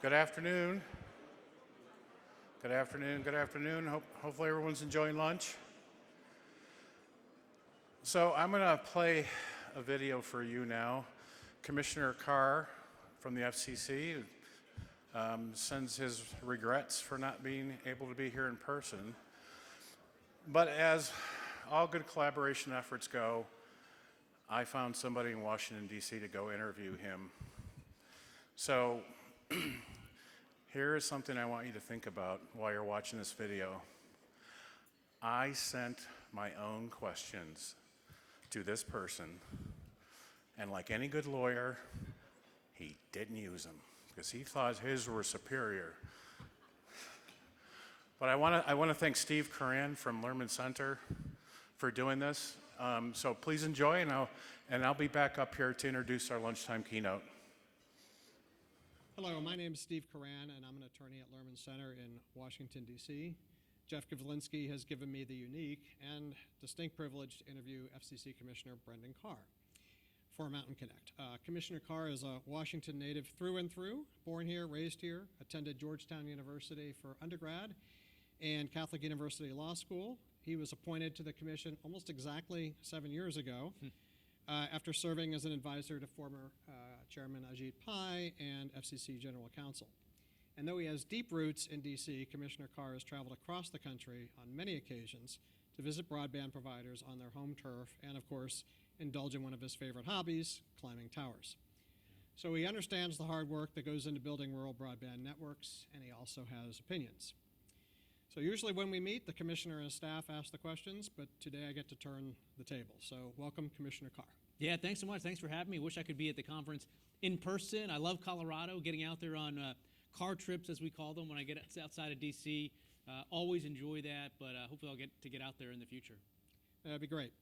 Good afternoon. Good afternoon. Good afternoon. Hopefully everyone's enjoying lunch. So I'm going to play a video for you now. Commissioner Carr from the FCC sends his regrets for not being able to be here in person. But as all good collaboration efforts go, I found somebody in Washington, D.C. to go interview him. So here is something I want you to think about while you're watching this video. I sent my own questions to this person, and like any good lawyer, he didn't use them because he thought his were superior. But I want to thank Steve Curran from Lerman Center for doing this. So please enjoy, and I'll be back up here to introduce our lunchtime keynote. Hello, my name is Steve Curran, and I'm an attorney at Lerman Center in Washington, D.C. Jeff Gavlinsky has given me the unique and distinct privilege to interview FCC Commissioner Brendan Carr for Mountain Connect. Commissioner Carr is a Washington native through and through, born here, raised here, attended Georgetown University for undergrad and Catholic University Law School. He was appointed to the commission almost exactly 7 years ago after serving as an advisor to former Chairman Ajit Pai and FCC General Counsel. And though he has deep roots in D.C., Commissioner Carr has traveled across the country on many occasions to visit broadband providers on their home turf and, of course, indulge in one of his favorite hobbies, climbing towers. So he understands the hard work that goes into building rural broadband networks, and he also has opinions. So usually when we meet, the commissioner and his staff ask the questions, but today I get to turn the table. So welcome, Commissioner Carr. Yeah, thanks so much. Thanks for having me. Wish I could be at the conference in person. I love Colorado, getting out there on car trips, as we call them, when I get outside of D.C. Always enjoy that, but hopefully I'll get to get out there in the future. That'd be great.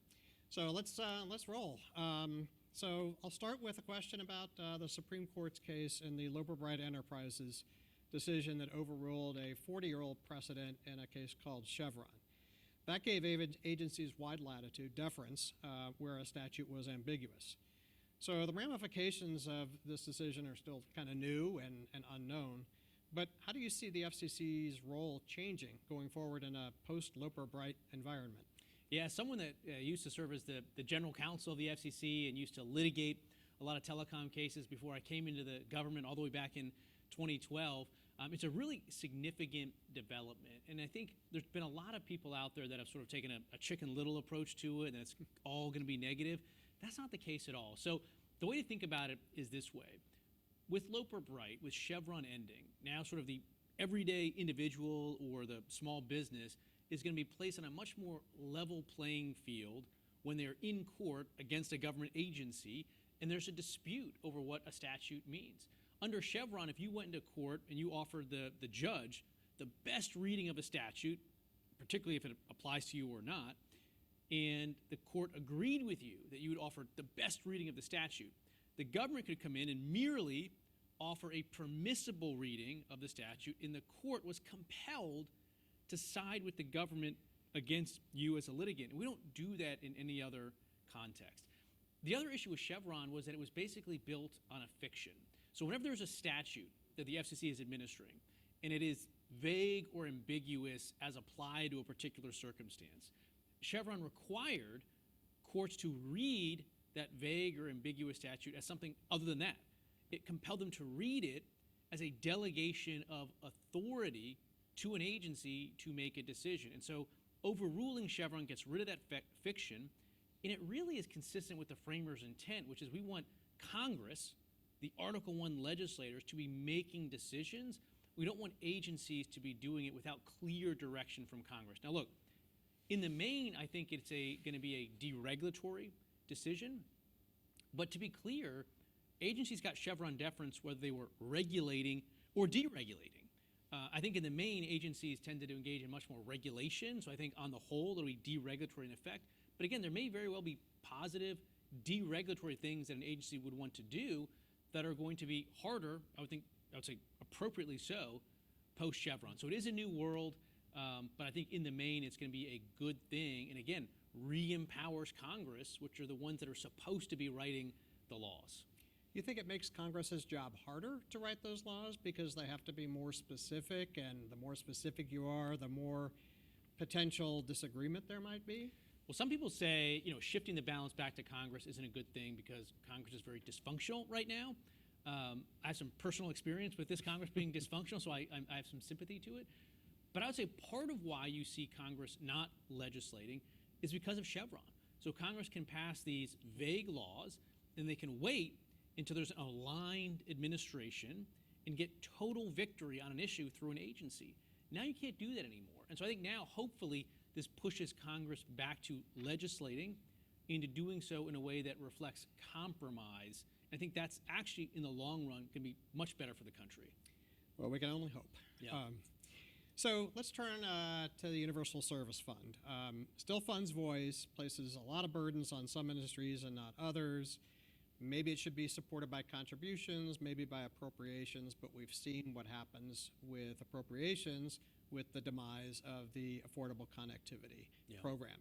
So let's roll. So I'll start with a question about the Supreme Court's case in the Loper-Bright Enterprises decision that overruled a 40-year-old precedent in a case called Chevron. That gave agencies wide latitude, deference, where a statute was ambiguous. So the ramifications of this decision are still kind of new and unknown, but how do you see the FCC's role changing going forward in a post-Loper-Bright environment? Yeah, someone that used to serve as the general counsel of the FCC and used to litigate a lot of telecom cases before I came into the government all the way back in 2012. It's a really significant development, and I think there's been a lot of people out there that have sort of taken a Chicken Little approach to it, and it's all going to be negative. That's not the case at all. So the way to think about it is this way. With Loper-Bright, with Chevron ending, now sort of the everyday individual or the small business is going to be placed on a much more level playing field when they're in court against a government agency and there's a dispute over what a statute means. Under Chevron, if you went into court and you offered the judge the best reading of a statute, particularly if it applies to you or not, and the court agreed with you that you would offer the best reading of the statute, the government could come in and merely offer a permissible reading of the statute, and the court was compelled to side with the government against you as a litigant. And we don't do that in any other context. The other issue with Chevron was that it was basically built on a fiction. So whenever there's a statute that the FCC is administering, and it is vague or ambiguous as applied to a particular circumstance, Chevron required courts to read that vague or ambiguous statute as something other than that. It compelled them to read it as a delegation of authority to an agency to make a decision. And so overruling Chevron gets rid of that fiction, and it really is consistent with the framers' intent, which is we want Congress, the Article I legislators, to be making decisions. We don't want agencies to be doing it without clear direction from Congress. Now look, in the main, I think it's going to be a deregulatory decision. But to be clear, agencies got Chevron deference whether they were regulating or deregulating. I think in the main, agencies tended to engage in much more regulation. So I think on the whole, it'll be deregulatory in effect. But again, there may very well be positive deregulatory things that an agency would want to do that are going to be harder, I would say appropriately so, post-Chevron. So it is a new world, but I think in the main it's going to be a good thing. And again, re-empowers Congress, which are the ones that are supposed to be writing the laws. You think it makes Congress's job harder to write those laws because they have to be more specific, and the more specific you are, the more potential disagreement there might be? Well, some people say, shifting the balance back to Congress isn't a good thing because Congress is very dysfunctional right now. I have some personal experience with this Congress being dysfunctional, so I have some sympathy to it. But I would say part of why you see Congress not legislating is because of Chevron. So Congress can pass these vague laws, and they can wait until there's an aligned administration and get total victory on an issue through an agency. Now you can't do that anymore. And so I think now, hopefully, this pushes Congress back to legislating into doing so in a way that reflects compromise. I think that's actually, in the long run, going to be much better for the country. Well, we can only hope. Yeah. So let's turn to the Universal Service Fund. Still funds voice, places a lot of burdens on some industries and not others. Maybe it should be supported by contributions, maybe by appropriations, but we've seen what happens with appropriations with the demise of the Affordable Connectivity Program.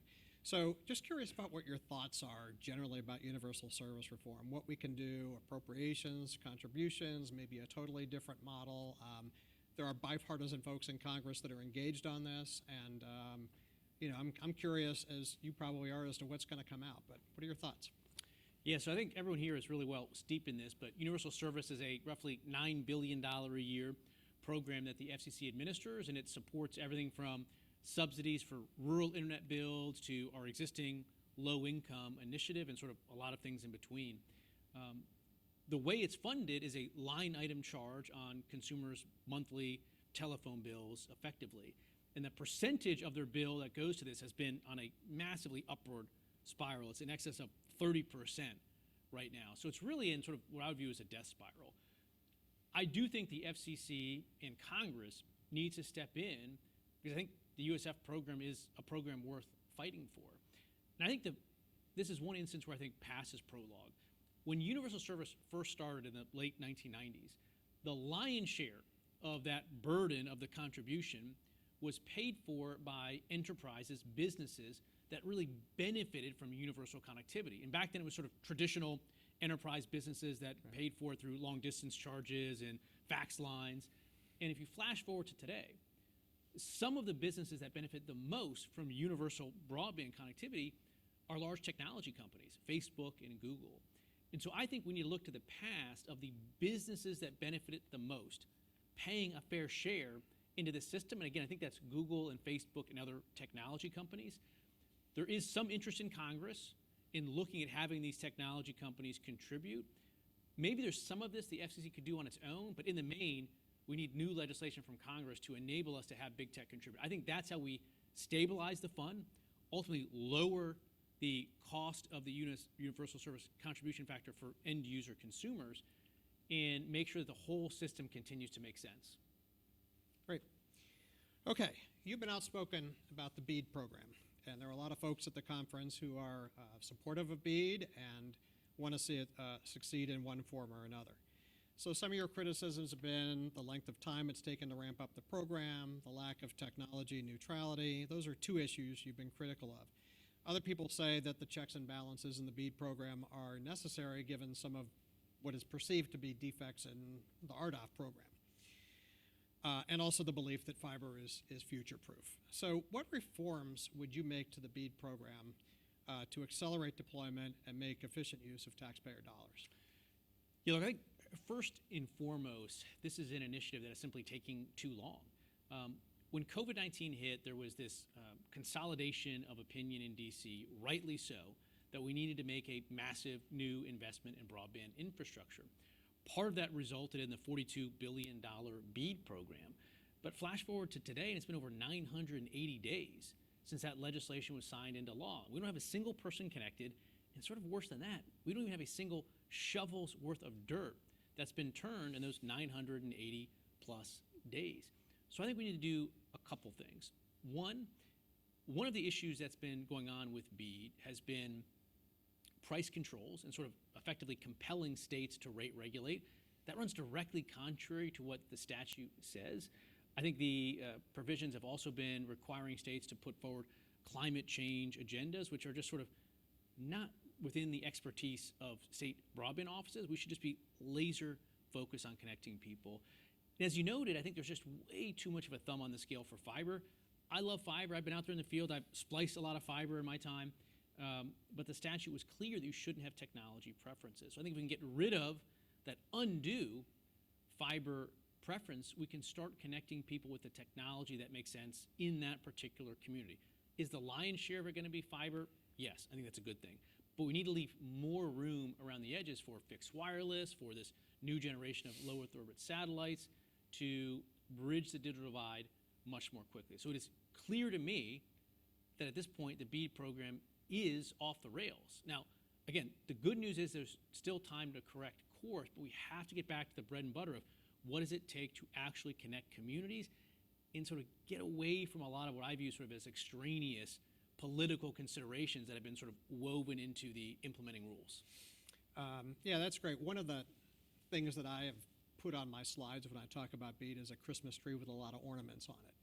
So just curious about what your thoughts are generally about universal service reform, what we can do, appropriations, contributions, maybe a totally different model. There are bipartisan folks in Congress that are engaged on this, and I'm curious, as you probably are, as to what's going to come out, but what are your thoughts? Yeah, so I think everyone here is really well steeped in this, but universal service is a roughly $9 billion a year program that the FCC administers, and it supports everything from subsidies for rural internet builds to our existing low-income initiative and sort of a lot of things in between. The way it's funded is a line item charge on consumers' monthly telephone bills effectively. And the percentage of their bill that goes to this has been on a massively upward spiral. It's in excess of 30% right now. So it's really in sort of what I would view as a death spiral. I do think the FCC and Congress needs to step in because I think the USF program is a program worth fighting for. And I think this is one instance where I think passes prologue. When universal service first started in the late 1990s, the lion's share of that burden of the contribution was paid for by enterprises, businesses that really benefited from universal connectivity. And back then it was sort of traditional enterprise businesses that paid for it through long distance charges and fax lines. And if you flash forward to today, some of the businesses that benefit the most from universal broadband connectivity are large technology companies, Facebook and Google. And so I think we need to look to the past of the businesses that benefited the most, paying a fair share into the system. And again, I think that's Google and Facebook and other technology companies. There is some interest in Congress in looking at having these technology companies contribute. Maybe there's some of this the FCC could do on its own, but in the main, we need new legislation from Congress to enable us to have big tech contribute. I think that's how we stabilize the fund, ultimately lower the cost of the universal service contribution factor for end user consumers, and make sure that the whole system continues to make sense. Great. Okay, you've been outspoken about the BEAD program, and there are a lot of folks at the conference who are supportive of BEAD and want to see it succeed in one form or another. So some of your criticisms have been the length of time it's taken to ramp up the program, the lack of technology neutrality. Those are two issues you've been critical of. Other people say that the checks and balances in the BEAD program are necessary given some of what is perceived to be defects in the RDOF program. And also the belief that fiber is future-proof. So what reforms would you make to the BEAD program to accelerate deployment and make efficient use of taxpayer dollars? Yeah, look, I think first and foremost, this is an initiative that is simply taking too long. When COVID-19 hit, there was this consolidation of opinion in DC, rightly so, that we needed to make a massive new investment in broadband infrastructure. Part of that resulted in the $42 billion BEAD program. But flash forward to today, and it's been over 980 days since that legislation was signed into law. We don't have a single person connected, and sort of worse than that, we don't even have a single shovel's worth of dirt that's been turned in those 980 plus days. So I think we need to do a couple things. One of the issues that's been going on with BEAD has been price controls and sort of effectively compelling states to rate regulate. That runs directly contrary to what the statute says. I think the provisions have also been requiring states to put forward climate change agendas, which are just sort of not within the expertise of state broadband offices. We should just be laser focused on connecting people. And as you noted, I think there's just way too much of a thumb on the scale for fiber. I love fiber. I've been out there in the field. I've spliced a lot of fiber in my time. But the statute was clear that you shouldn't have technology preferences. So I think if we can get rid of that undue fiber preference, we can start connecting people with the technology that makes sense in that particular community. Is the lion's share of it going to be fiber? Yes, I think that's a good thing. But we need to leave more room around the edges for fixed wireless, for this new generation of low Earth orbit satellites to bridge the digital divide much more quickly. So it is clear to me that at this point the BEAD program is off the rails. Now, again, the good news is there's still time to correct course, but we have to get back to the bread and butter of what does it take to actually connect communities and sort of get away from a lot of what I view sort of as extraneous political considerations that have been sort of woven into the implementing rules. Yeah, that's great. One of the things that I have put on my slides when I talk about BEAD is a Christmas tree with a lot of ornaments on it.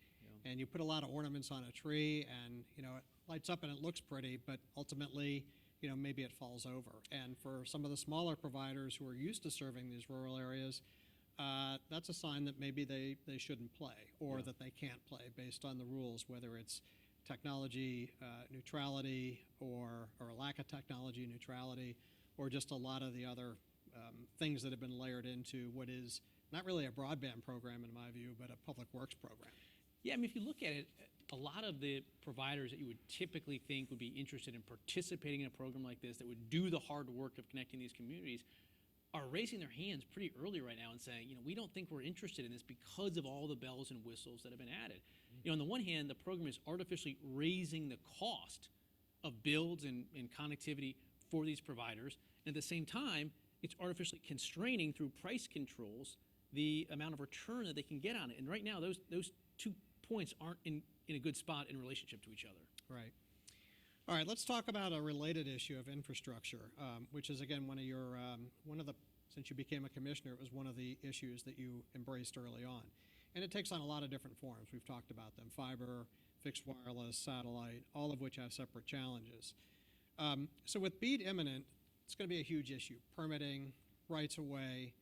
Yeah. And you put a lot of ornaments on a tree and, you know, it lights up and it looks pretty, but ultimately, you know, maybe it falls over. And for some of the smaller providers who are used to serving these rural areas, that's a sign that maybe they shouldn't play, or that they can't play based on the rules, whether it's technology neutrality or a lack of technology neutrality, or just a lot of the other things that have been layered into what is not really a broadband program in my view, but a public works program. Yeah, I mean, if you look at it, a lot of the providers that you would typically think would be interested in participating in a program like this, that would do the hard work of connecting these communities, are raising their hands pretty early right now and saying, you know, we don't think we're interested in this because of all the bells and whistles that have been added. You know, on the one hand, the program is artificially raising the cost of builds and connectivity for these providers, and at the same time, it's artificially constraining through price controls the amount of return that they can get on it. And right now, those 2 points aren't in a good spot in relationship to each other. Right. All right, let's talk about a related issue of infrastructure, which is, again, since you became a commissioner, it was one of the issues that you embraced early on. And it takes on a lot of different forms. We've talked about them: fiber, fixed wireless, satellite, all of which have separate challenges. So with BEAD imminent, it's going to be a huge issue: permitting, rights of way,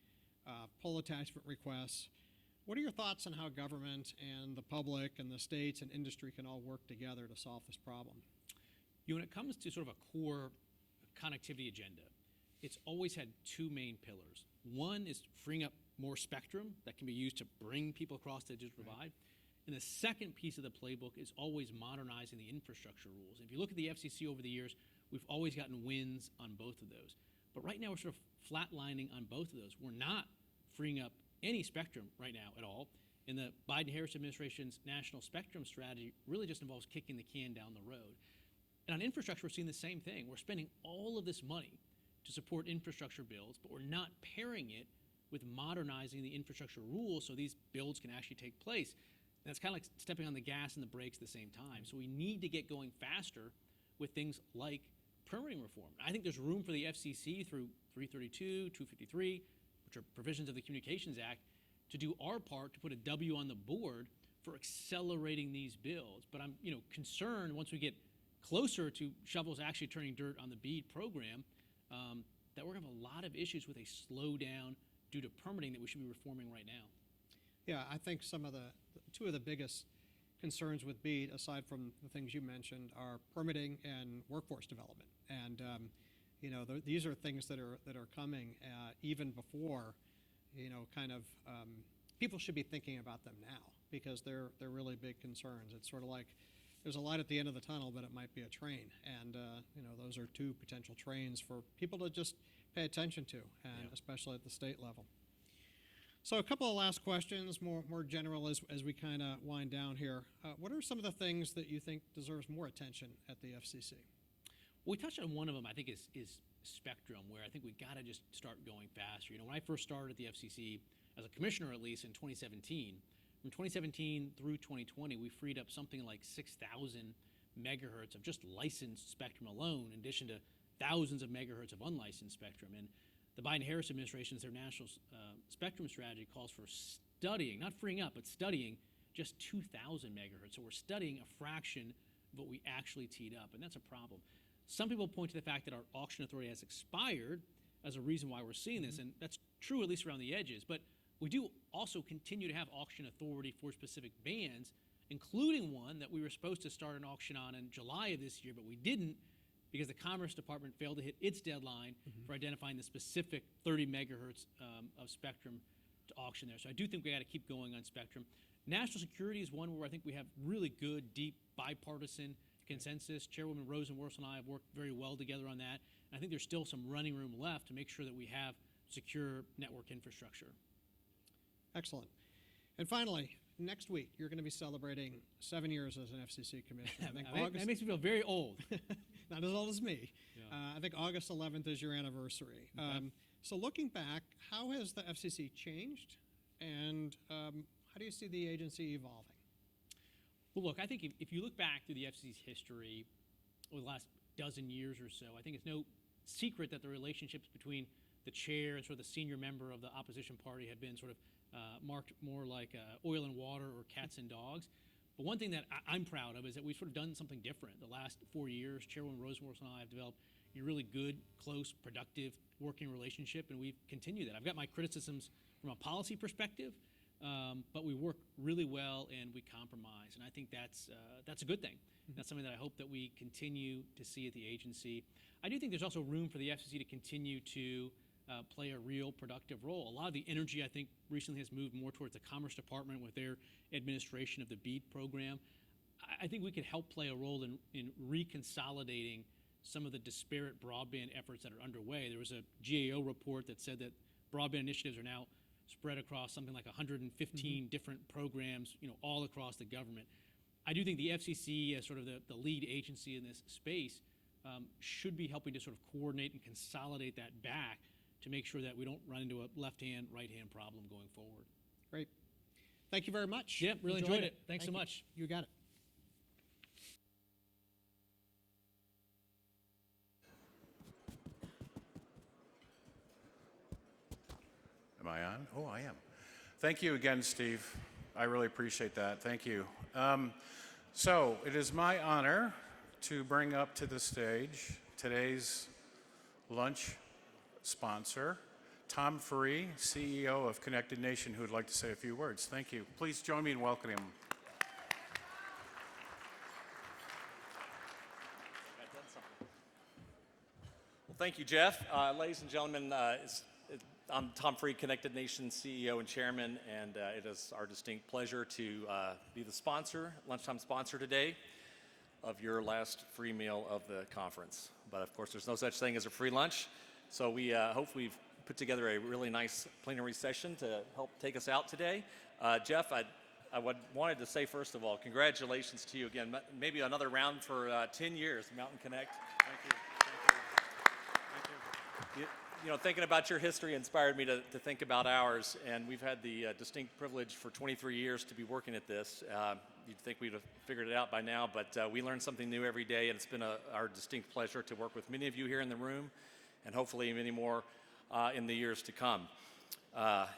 pole attachment requests. What are your thoughts on how government and the public and the states and industry can all work together to solve this problem? You know, when it comes to sort of a core connectivity agenda, it's always had two main pillars. One is freeing up more spectrum that can be used to bring people across the digital divide. And the second piece of the playbook is always modernizing the infrastructure rules. If you look at the FCC over the years, we've always gotten wins on both of those. But right now we're sort of flatlining on both of those. We're not freeing up any spectrum right now at all. And the Biden-Harris administration's national spectrum strategy really just involves kicking the can down the road. And on infrastructure, we're seeing the same thing. We're spending all of this money to support infrastructure builds, but we're not pairing it with modernizing the infrastructure rules so these builds can actually take place. And that's kind of like stepping on the gas and the brakes at the same time. So we need to get going faster with things like permitting reform. I think there's room for the FCC through 332, 253, which are provisions of the Communications Act, to do our part to put a W on the board for accelerating these builds. But I'm concerned once we get closer to shovels actually turning dirt on the BEAD program, that we're going to have a lot of issues with a slowdown due to permitting that we should be reforming right now. Yeah, I think two of the biggest concerns with BEAD, aside from the things you mentioned, are permitting and workforce development. And these are things that are coming even before, people should be thinking about them now because they're really big concerns. It's sort of like there's a light at the end of the tunnel, but it might be a train. And, those are two potential trains for people to just pay attention to, and especially at the state level. So a couple of last questions, more general as we kind of wind down here. What are some of the things that you think deserves more attention at the FCC? Well, we touched on one of them, I think, is spectrum, where I think we got to just start going faster. When I first started at the FCC, as a commissioner at least, in 2017, from 2017 through 2020, we freed up something like 6,000 megahertz of just licensed spectrum alone, in addition to thousands of megahertz of unlicensed spectrum. And the Biden-Harris administration's their national spectrum strategy calls for studying, not freeing up, but studying just 2,000 megahertz. So we're studying a fraction of what we actually teed up, and that's a problem. Some people point to the fact that our auction authority has expired as a reason why we're seeing this, and that's true at least around the edges. But we do also continue to have auction authority for specific bands, including one that we were supposed to start an auction on in July of this year, but we didn't because the Commerce Department failed to hit its deadline for identifying the specific 30 megahertz of spectrum to auction there. So I do think we got to keep going on spectrum. National security is one where I think we have really good, deep, bipartisan consensus. Chairwoman Rosenworcel and I have worked very well together on that. And I think there's still some running room left to make sure that we have secure network infrastructure. Excellent. And finally, next week, you're going to be celebrating 7 years as an FCC commissioner. I think That makes me feel very old. Not as old as me. Yeah. I think August 11th is your anniversary. Okay. So looking back, how has the FCC changed, and how do you see the agency evolving? Well, look, I think if you look back through the FCC's history over the last dozen years or so, I think it's no secret that the relationships between the chair and sort of the senior member of the opposition party have been sort of marked more like oil and water or cats and dogs. But one thing that I'm proud of is that we've sort of done something different. The last 4 years, Chairwoman Rosenworcel and I have developed a really good, close, productive working relationship, and we've continued that. I've got my criticisms from a policy perspective, but we work really well and we compromise, and I think that's a good thing. That's something that I hope that we continue to see at the agency. I do think there's also room for the FCC to continue to play a real productive role. A lot of the energy, I think, recently has moved more towards the Commerce Department with their administration of the BEAD program. I think we could help play a role in reconsolidating some of the disparate broadband efforts that are underway. There was a GAO report that said that broadband initiatives are now spread across something like 115 different programs, all across the government. I do think the FCC, as sort of the lead agency in this space, should be helping to sort of coordinate and consolidate that back to make sure that we don't run into a left-hand, right-hand problem going forward. Great. Thank you very much. Yep, really enjoyed it. Thanks so Thank you. much. You got it. Am I on? Oh, I am. Thank you again, Steve. I really appreciate that. Thank you. So it is my honor to bring up to the stage today's lunch sponsor, Tom Free, CEO of Connected Nation, who would like to say a few words. Thank you. Please join me in welcoming him. Well, thank you, Jeff. Ladies and gentlemen, I'm Tom Free, Connected Nation CEO and Chairman, and it is our distinct pleasure to be the sponsor, lunchtime sponsor today of your last free meal of the conference. But of course, there's no such thing as a free lunch. So we hope we've put together a really nice plenary session to help take us out today. Jeff, I wanted to say, first of all, congratulations to you again. Maybe another round for 10 years, Mountain Connect. Thank you. Thank you. Thinking about your history inspired me to think about ours, and we've had the distinct privilege for 23 years to be working at this. You'd think we'd have figured it out by now, but we learn something new every day, and it's been our distinct pleasure to work with many of you here in the room, and hopefully many more in the years to come.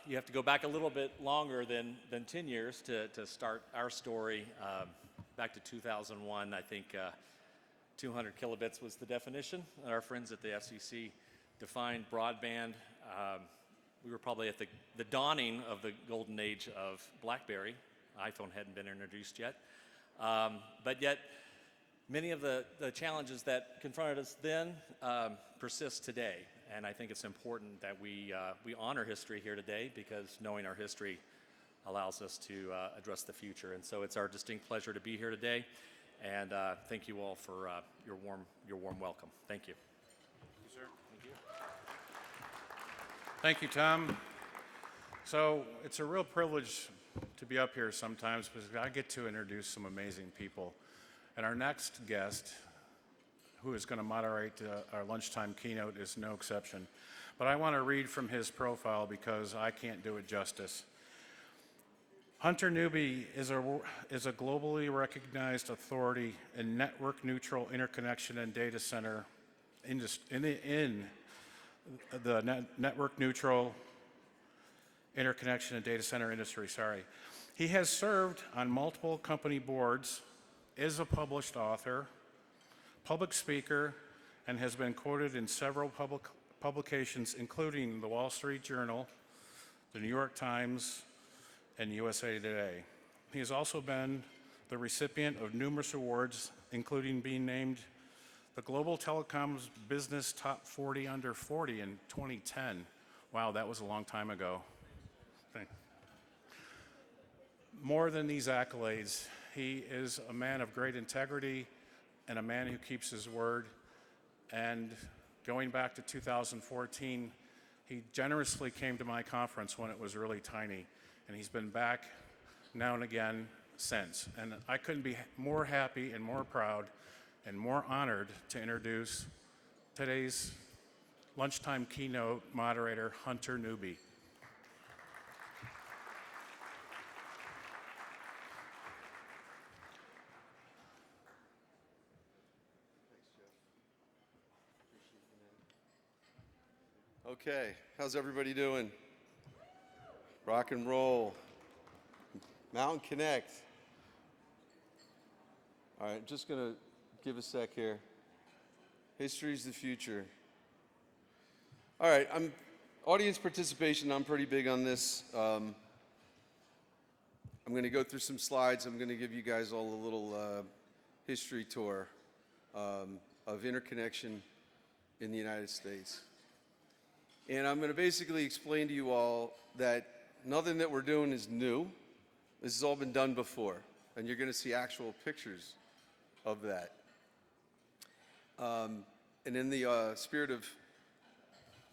You have to go back a little bit longer than 10 years to start our story. Back to 2001, I think 200 kilobits was the definition. Our friends at the FCC defined broadband. We were probably at the dawning of the golden age of BlackBerry. iPhone hadn't been introduced yet. But yet, many of the challenges that confronted us then persist today. And I think it's important that we honor history here today, because knowing our history allows us to address the future. And so it's our distinct pleasure to be here today. And thank you all for your warm welcome. Thank you. Thank you, sir. Thank you. Thank you, Tom. So it's a real privilege to be up here sometimes, because I get to introduce some amazing people. And our next guest, who is going to moderate our lunchtime keynote, is no exception. But I want to read from his profile because I can't do it justice. Hunter Newby is a globally recognized authority in network-neutral interconnection and data center in the network-neutral interconnection and data center industry. He has served on multiple company boards, is a published author, public speaker, and has been quoted in several publications, including the Wall Street Journal, the New York Times, and USA Today. He has also been the recipient of numerous awards, including being named the Global Telecoms Business Top 40 Under 40 in 2010. Wow, that was a long time ago. More than these accolades, he is a man of great integrity and a man who keeps his word. And going back to 2014, he generously came to my conference when it was really tiny, and he's been back now and again since. And I couldn't be more happy and more proud and more honored to introduce today's lunchtime keynote moderator, Hunter Newby. Okay, how's everybody doing? Rock and roll. Mountain Connect. All right, just gonna give a sec here. History's the future. All right, audience participation, I'm pretty big on this. I'm gonna go through some slides. I'm gonna give you guys all a little history tour of interconnection in the United States. And I'm going to basically explain to you all that nothing that we're doing is new. This has all been done before, and you're going to see actual pictures of that. And in the spirit of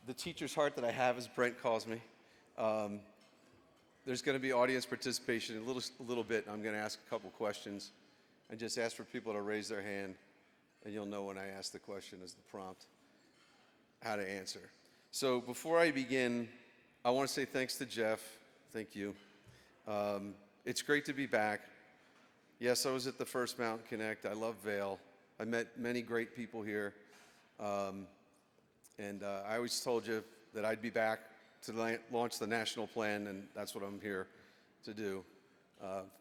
the teacher's heart that I have, as Brent calls me, there's going to be audience participation in a little bit. I'm going to ask a couple questions and just ask for people to raise their hand, and you'll know when I ask the question as the prompt how to answer. So before I begin, I want to say thanks to Jeff. Thank you. It's great to be back. Yes, I was at the first Mountain Connect. I love Vail. I met many great people here. And I always told you that I'd be back to launch the national plan, and that's what I'm here to do.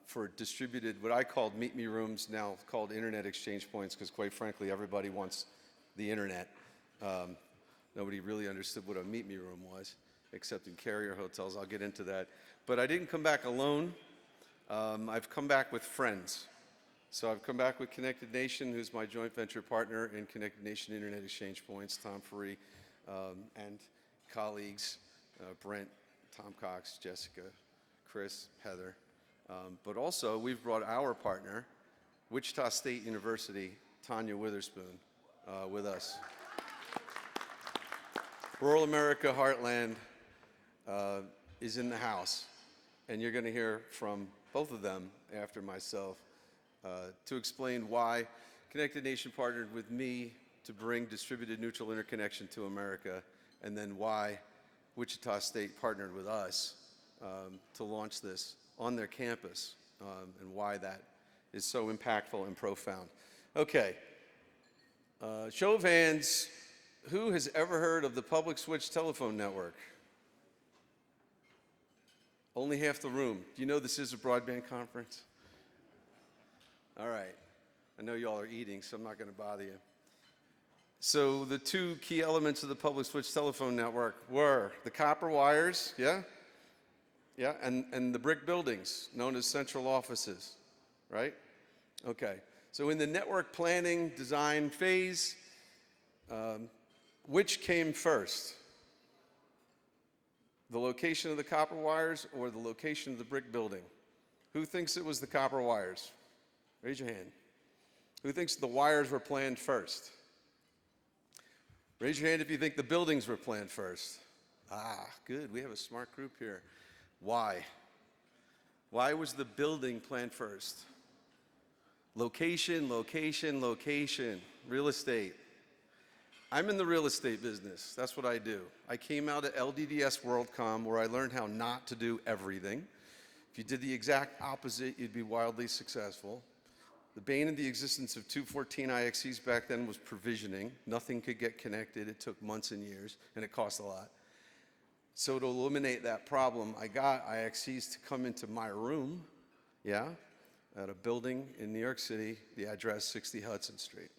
For distributed, what I called meet me rooms, now called internet exchange points, because quite frankly, everybody wants the internet. Nobody really understood what a meet me room was, except in carrier hotels. I'll get into that. But I didn't come back alone. I've come back with friends. So I've come back with Connected Nation, who's my joint venture partner in Connected Nation Internet Exchange Points, Tom Ferry, and colleagues, Brent, Tom Cox, Jessica, Chris, Heather. But also, we've brought our partner, Wichita State University, Tanya Witherspoon, with us. Rural America Heartland is in the house, and you're going to hear from both of them after myself to explain why Connected Nation partnered with me to bring distributed neutral interconnection to America, and then why Wichita State partnered with us to launch this on their campus, and why that is so impactful and profound. Okay, show of hands. Who has ever heard of the public switch telephone network? Only half the room. Do you know this is a broadband conference? All right. I know y'all are eating, so I'm not going to bother you. So the two key elements of the public switch telephone network were the copper wires, yeah, and the brick buildings known as central offices, right? Okay. So in the network planning design phase, which came first? The location of the copper wires or the location of the brick building? Who thinks it was the copper wires? Raise your hand. Who thinks the wires were planned first? Raise your hand if you think the buildings were planned first. Ah, good. We have a smart group here. Why? Why was the building planned first? Location, location, location. Real estate. I'm in the real estate business. That's what I do. I came out at LDDS WorldCom, where I learned how not to do everything. If you did the exact opposite, you'd be wildly successful. The bane of the existence of 214 IXPs back then was provisioning. Nothing could get connected. It took months and years, and it cost a lot. So to eliminate that problem, I got IXPs to come into my room, yeah, at a building in New York City, the address 60 Hudson Street.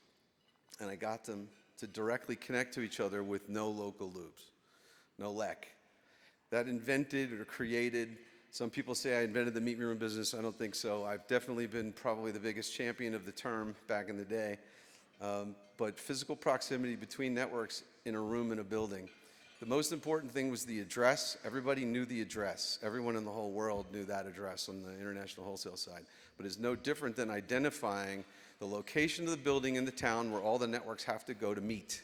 And I got them to directly connect to each other with no local loops, no Legg. That invented or created, some people say I invented the meet me room business. I don't think so. I've definitely been probably the biggest champion of the term back in the day. But physical proximity between networks in a room in a building. The most important thing was the address. Everybody knew the address. Everyone in the whole world knew that address on the international wholesale side. But it's no different than identifying the location of the building in the town where all the networks have to go to meet.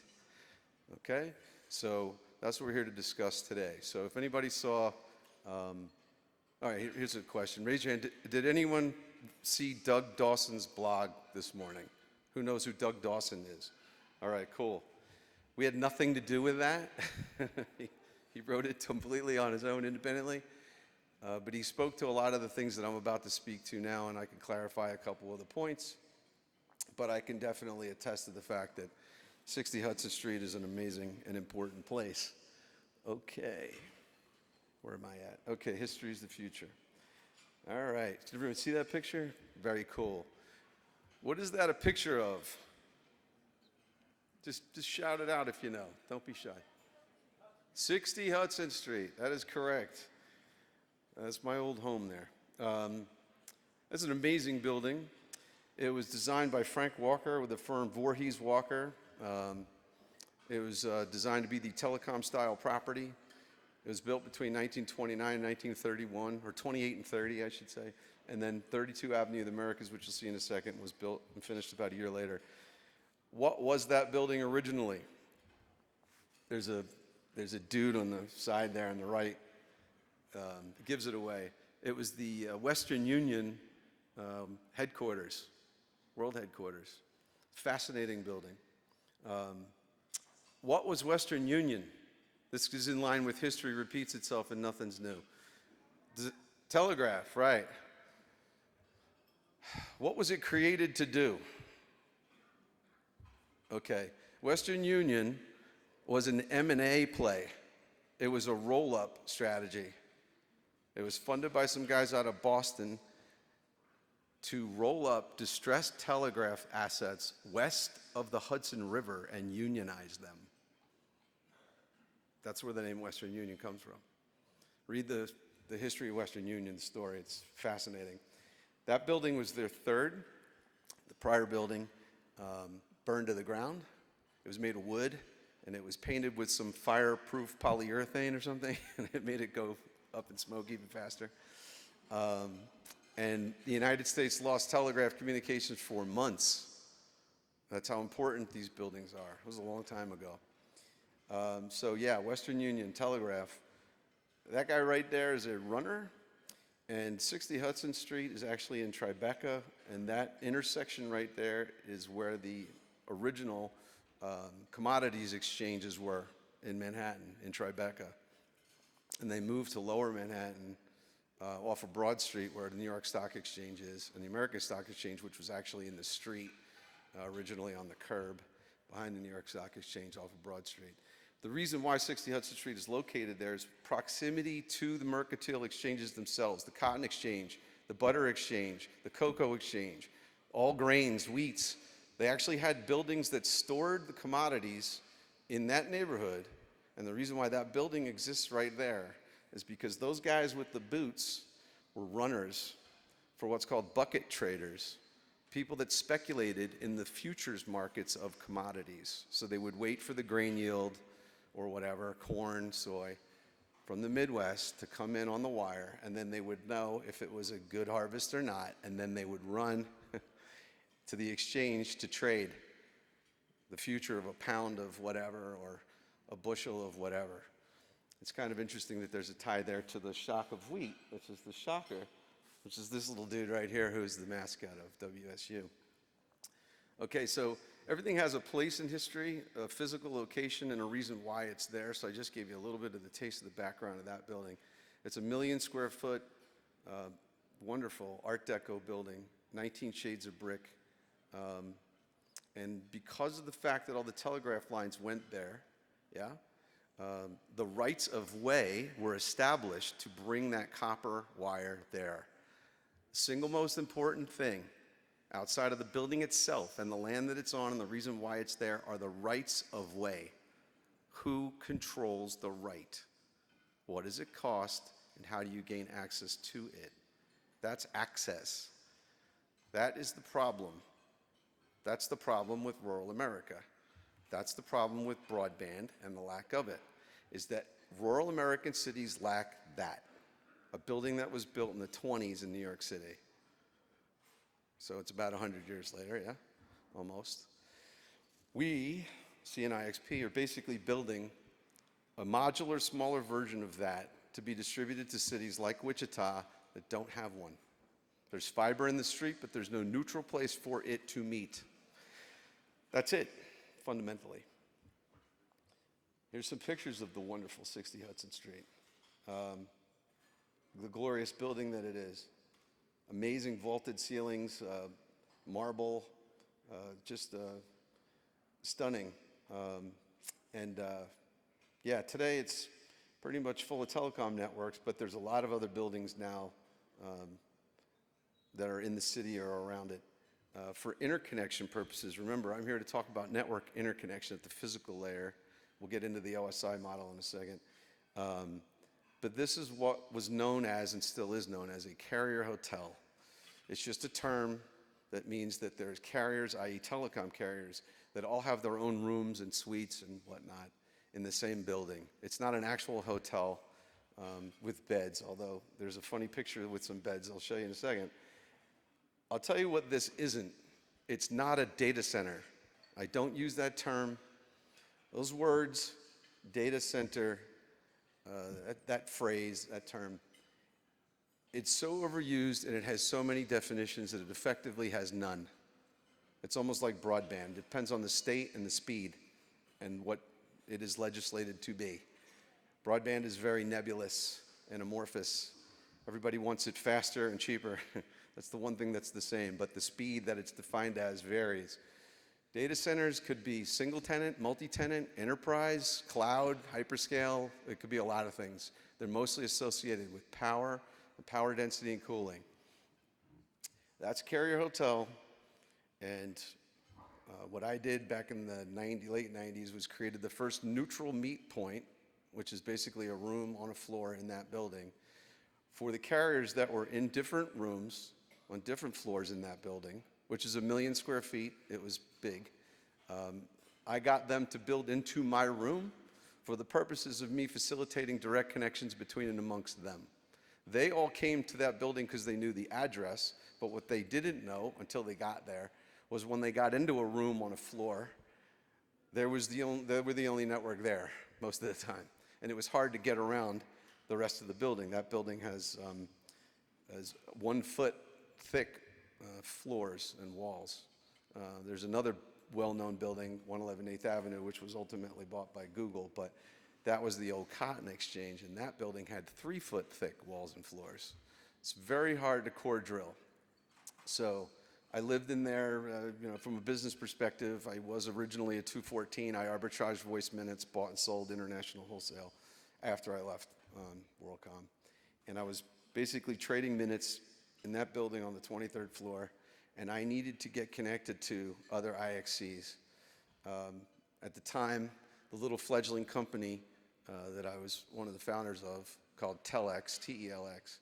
Okay? So that's what we're here to discuss today. So if anybody saw, all right, here's a question. Raise your hand. Did anyone see Doug Dawson's blog this morning? Who knows who Doug Dawson is? All right, cool. We had nothing to do with that. He wrote it completely on his own independently. But he spoke to a lot of the things that I'm about to speak to now, and I can clarify a couple of the points. But I can definitely attest to the fact that 60 Hudson Street is an amazing and important place. Okay. Where am I at? Okay, history is the future. All right. Did everyone see that picture? Very cool. What is that a picture of? Just shout it out if you know. Don't be shy. 60 Hudson Street. That is correct. That's my old home there. That's an amazing building. It was designed by Frank Walker with the firm Voorhees Walker. It was designed to be the telecom style property. It was built between 1929 and 1931, or 28 and 30, I should say. And then 32 Avenue of the Americas, which you'll see in a second, was built and finished about a year later. What was that building originally? There's a dude on the side there on the right. Gives it away. It was the Western Union headquarters, world headquarters. Fascinating building. What was Western Union? This is in line with history repeats itself and nothing's new. Telegraph, right. What was it created to do? Okay, Western Union was an M&A play. It was a roll-up strategy. It was funded by some guys out of Boston to roll up distressed telegraph assets west of the Hudson River and unionize them. That's where the name Western Union comes from. Read the history of Western Union, the story. It's fascinating. That building was their third. The prior building burned to the ground. It was made of wood, and it was painted with some fireproof polyurethane or something, and it made it go up in smoke even faster. And the United States lost telegraph communications for months. That's how important these buildings are. It was a long time ago. So yeah, Western Union, Telegraph. That guy right there is a runner, and 60 Hudson Street is actually in Tribeca, and that intersection right there is where the original commodities exchanges were in Manhattan, in Tribeca. And they moved to Lower Manhattan off of Broad Street, where the New York Stock Exchange is, and the American Stock Exchange, which was actually in the street, originally on the curb behind the New York Stock Exchange off of Broad Street. The reason why 60 Hudson Street is located there is proximity to the mercantile exchanges themselves, the cotton exchange, the butter exchange, the cocoa exchange, all grains, wheats. They actually had buildings that stored the commodities in that neighborhood. And the reason why that building exists right there is because those guys with the boots were runners for what's called bucket traders, people that speculated in the futures markets of commodities. So they would wait for the grain yield or whatever, corn, soy, from the Midwest to come in on the wire, and then they would know if it was a good harvest or not, and then they would run to the exchange to trade the future of a pound of whatever or a bushel of whatever. It's kind of interesting that there's a tie there to the shock of wheat, which is the shocker, which is this little dude right here who's the mascot of WSU. Okay, so everything has a place in history, a physical location, and a reason why it's there. So I just gave you a little bit of the taste of the background of that building. It's a 1 million square foot, wonderful Art Deco building, 19 shades of brick. And because of the fact that all the telegraph lines went there, the rights of way were established to bring that copper wire there. The single most important thing outside of the building itself and the land that it's on and the reason why it's there are the rights of way. Who controls the right? What does it cost, and how do you gain access to it? That's access. That is the problem. That's the problem with rural America. That's the problem with broadband and the lack of it, is that rural American cities lack that. A building that was built in the 20s in New York City. So it's about 100 years later, yeah, almost. We, CNIXP, are basically building a modular, smaller version of that to be distributed to cities like Wichita that don't have one. There's fiber in the street, but there's no neutral place for it to meet. That's it, fundamentally. Here's some pictures of the wonderful 60 Hudson Street. The glorious building that it is. Amazing vaulted ceilings, marble, just stunning. Yeah, today it's pretty much full of telecom networks, but there's a lot of other buildings now that are in the city or around it. For interconnection purposes, remember, I'm here to talk about network interconnection at the physical layer. We'll get into the OSI model in a second. But this is what was known as, and still is known as, a carrier hotel. It's just a term that means that there's carriers, i.e. telecom carriers, that all have their own rooms and suites and whatnot in the same building. It's not an actual hotel with beds, although there's a funny picture with some beds I'll show you in a second. I'll tell you what this isn't. It's not a data center. I don't use that term. Those words, data center, that phrase, that term, it's so overused and it has so many definitions that it effectively has none. It's almost like broadband. It depends on the state and the speed and what it is legislated to be. Broadband is very nebulous and amorphous. Everybody wants it faster and cheaper. That's the one thing that's the same, but the speed that it's defined as varies. Data centers could be single tenant, multi-tenant, enterprise, cloud, hyperscale. It could be a lot of things. They're mostly associated with power, and power density, and cooling. That's Carrier Hotel, and what I did back in the late 90s was created the first neutral meet point, which is basically a room on a floor in that building, for the carriers that were in different rooms on different floors in that building, which is 1 million square feet. It was big. I got them to build into my room for the purposes of me facilitating direct connections between and amongst them. They all came to that building because they knew the address, but what they didn't know until they got there was when they got into a room on a floor, they were the only network there most of the time. And it was hard to get around the rest of the building. That building has 1 foot thick floors and walls. There's another well-known building, 111 8th Avenue, which was ultimately bought by Google, but that was the old Cotton Exchange, and that building had 3 foot thick walls and floors. It's very hard to core drill. So I lived in there, from a business perspective. I was originally a 214. I arbitraged voice minutes, bought and sold international wholesale after I left WorldCom. And I was basically trading minutes in that building on the 23rd floor, and I needed to get connected to other IXCs. At the time, the little fledgling company that I was one of the founders of, called Telex, T-E-L-X,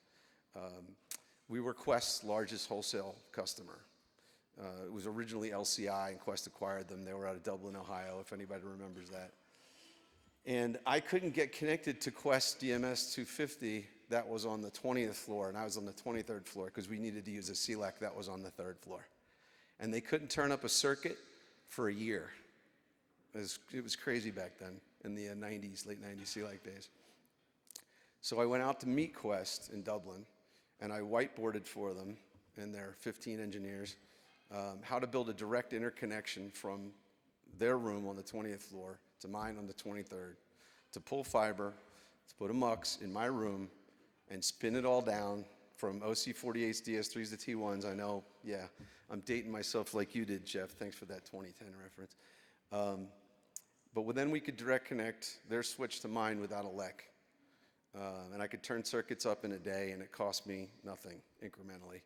we were Quest's largest wholesale customer. It was originally LCI, and Quest acquired them. They were out of Dublin, Ohio, if anybody remembers that. And I couldn't get connected to Quest DMS 250 that was on the 20th floor, and I was on the 23rd floor because we needed to use a CLEC that was on the 3rd floor. And they couldn't turn up a circuit for a year. It was crazy back then in the 90s, late 90s CLEC days. So I went out to meet Quest in Dublin, and I whiteboarded for them and their 15 engineers how to build a direct interconnection from their room on the 20th floor to mine on the 23rd, to pull fiber, to put a MUX in my room, and spin it all down from OC48s, DS3s to T1s. I know, yeah, I'm dating myself like you did, Jeff. Thanks for that 2010 reference. But then we could direct connect their switch to mine without a LEC. And I could turn circuits up in a day, and it cost me nothing incrementally.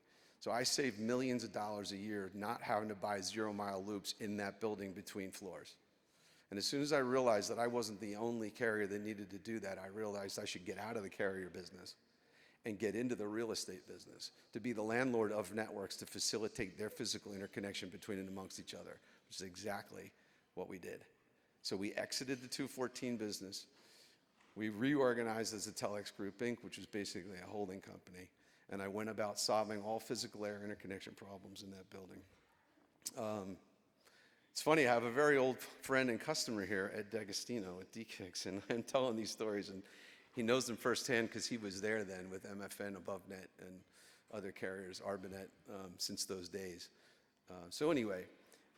So I saved millions of dollars a year not having to buy 0-mile loops in that building between floors. And as soon as I realized that I wasn't the only carrier that needed to do that, I realized I should get out of the carrier business and get into the real estate business, to be the landlord of networks to facilitate their physical interconnection between and amongst each other, which is exactly what we did. So we exited the 214 business. We reorganized as the Telex Group Inc., which was basically a holding company. And I went about solving all physical air interconnection problems in that building. It's funny, I have a very old friend and customer here, Ed D'Agostino at DKIX, and I'm telling these stories, and he knows them firsthand because he was there then with MFN, AboveNet, and other carriers, ArbaNet, since those days. So anyway,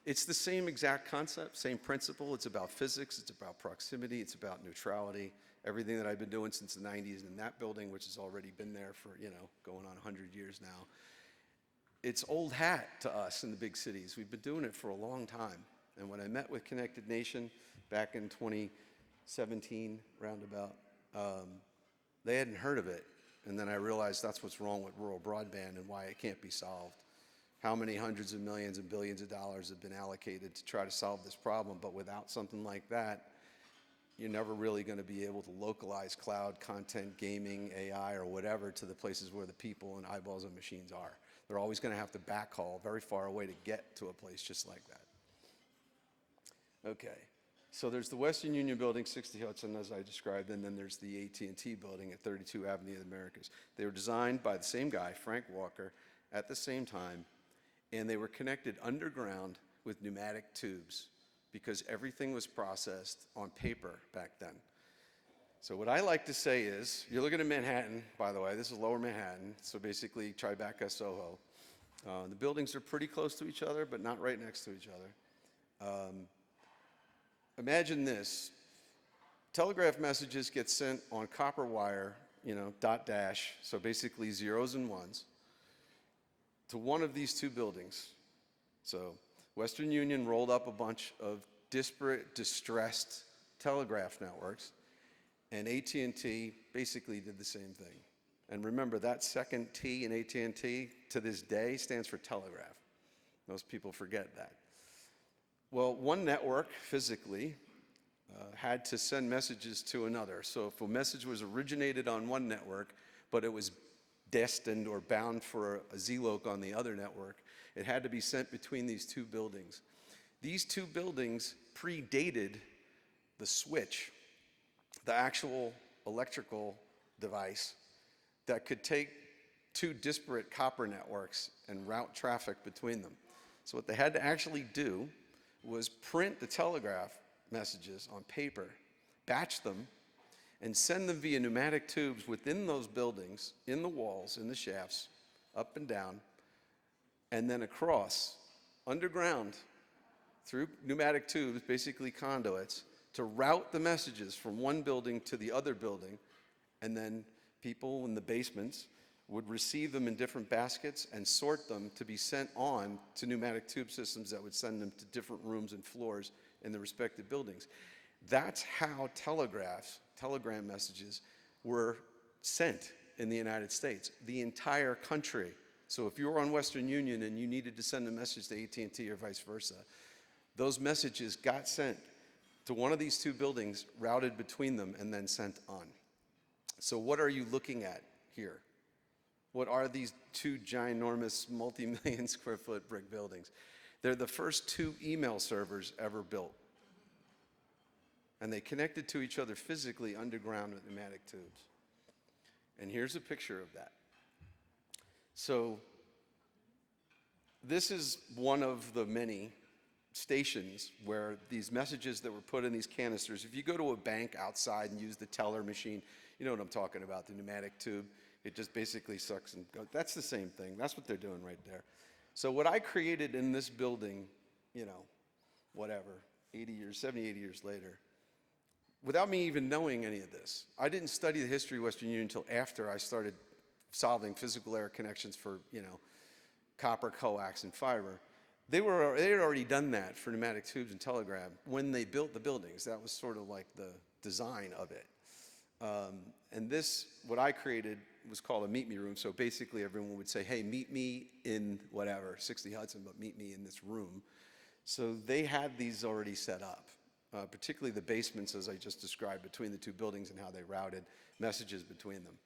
it's the same exact concept, same principle. It's about physics, it's about proximity, it's about neutrality. Everything that I've been doing since the 90s in that building, which has already been there for, going on 100 years now. It's old hat to us in the big cities. We've been doing it for a long time. And when I met with Connected Nation back in 2017, roundabout, they hadn't heard of it. And then I realized that's what's wrong with rural broadband and why it can't be solved. How many hundreds of millions and billions of dollars have been allocated to try to solve this problem, but without something like that, you're never really going to be able to localize cloud content, gaming, AI, or whatever to the places where the people and eyeballs and machines are. They're always going to have to backhaul very far away to get to a place just like that. Okay, so there's the Western Union building, 60 Hudson, as I described, and then there's the AT&T building at 32 Avenue of the Americas. They were designed by the same guy, Frank Walker, at the same time, and they were connected underground with pneumatic tubes because everything was processed on paper back then. So what I like to say is, you're looking at Manhattan, by the way, this is Lower Manhattan, so basically Tribeca, Soho. The buildings are pretty close to each other, but not right next to each other. Imagine this. Telegraph messages get sent on copper wire, dot dash, so basically zeros and ones, to one of these two buildings. So Western Union rolled up a bunch of disparate, distressed telegraph networks, and AT&T basically did the same thing. And remember, that second T in AT&T to this day stands for telegraph. Most people forget that. Well, one network physically had to send messages to another. So if a message was originated on one network, but it was destined or bound for a Z-loc on the other network, it had to be sent between these two buildings. These two buildings predated the switch, the actual electrical device that could take two disparate copper networks and route traffic between them. So what they had to actually do was print the telegraph messages on paper, batch them, and send them via pneumatic tubes within those buildings, in the walls, in the shafts, up and down, and then across, underground, through pneumatic tubes, basically conduits, to route the messages from one building to the other building, and then people in the basements would receive them in different baskets and sort them to be sent on to pneumatic tube systems that would send them to different rooms and floors in the respective buildings. That's how telegram messages were sent in the United States, the entire country. So if you were on Western Union and you needed to send a message to AT&T or vice versa, those messages got sent to one of these two buildings, routed between them, and then sent on. So what are you looking at here? What are these two ginormous multi-million square foot brick buildings? They're the first two email servers ever built. And they connected to each other physically underground with pneumatic tubes. And here's a picture of that. So this is one of the many stations where these messages that were put in these canisters, if you go to a bank outside and use the teller machine, you know what I'm talking about, the pneumatic tube. It just basically sucks and goes. That's the same thing. That's what they're doing right there. So what I created in this building, whatever, 80 years, 70, 80 years later, without me even knowing any of this. I didn't study the history of Western Union until after I started solving physical air connections for, copper, coax, and fiber. They had already done that for pneumatic tubes and telegraph when they built the buildings. That was sort of like the design of it. And this, what I created, was called a meet me room. So basically everyone would say, hey, meet me in whatever, 60 Hudson, but meet me in this room. So they had these already set up, particularly the basements, as I just described, between the two buildings and how they routed messages between them.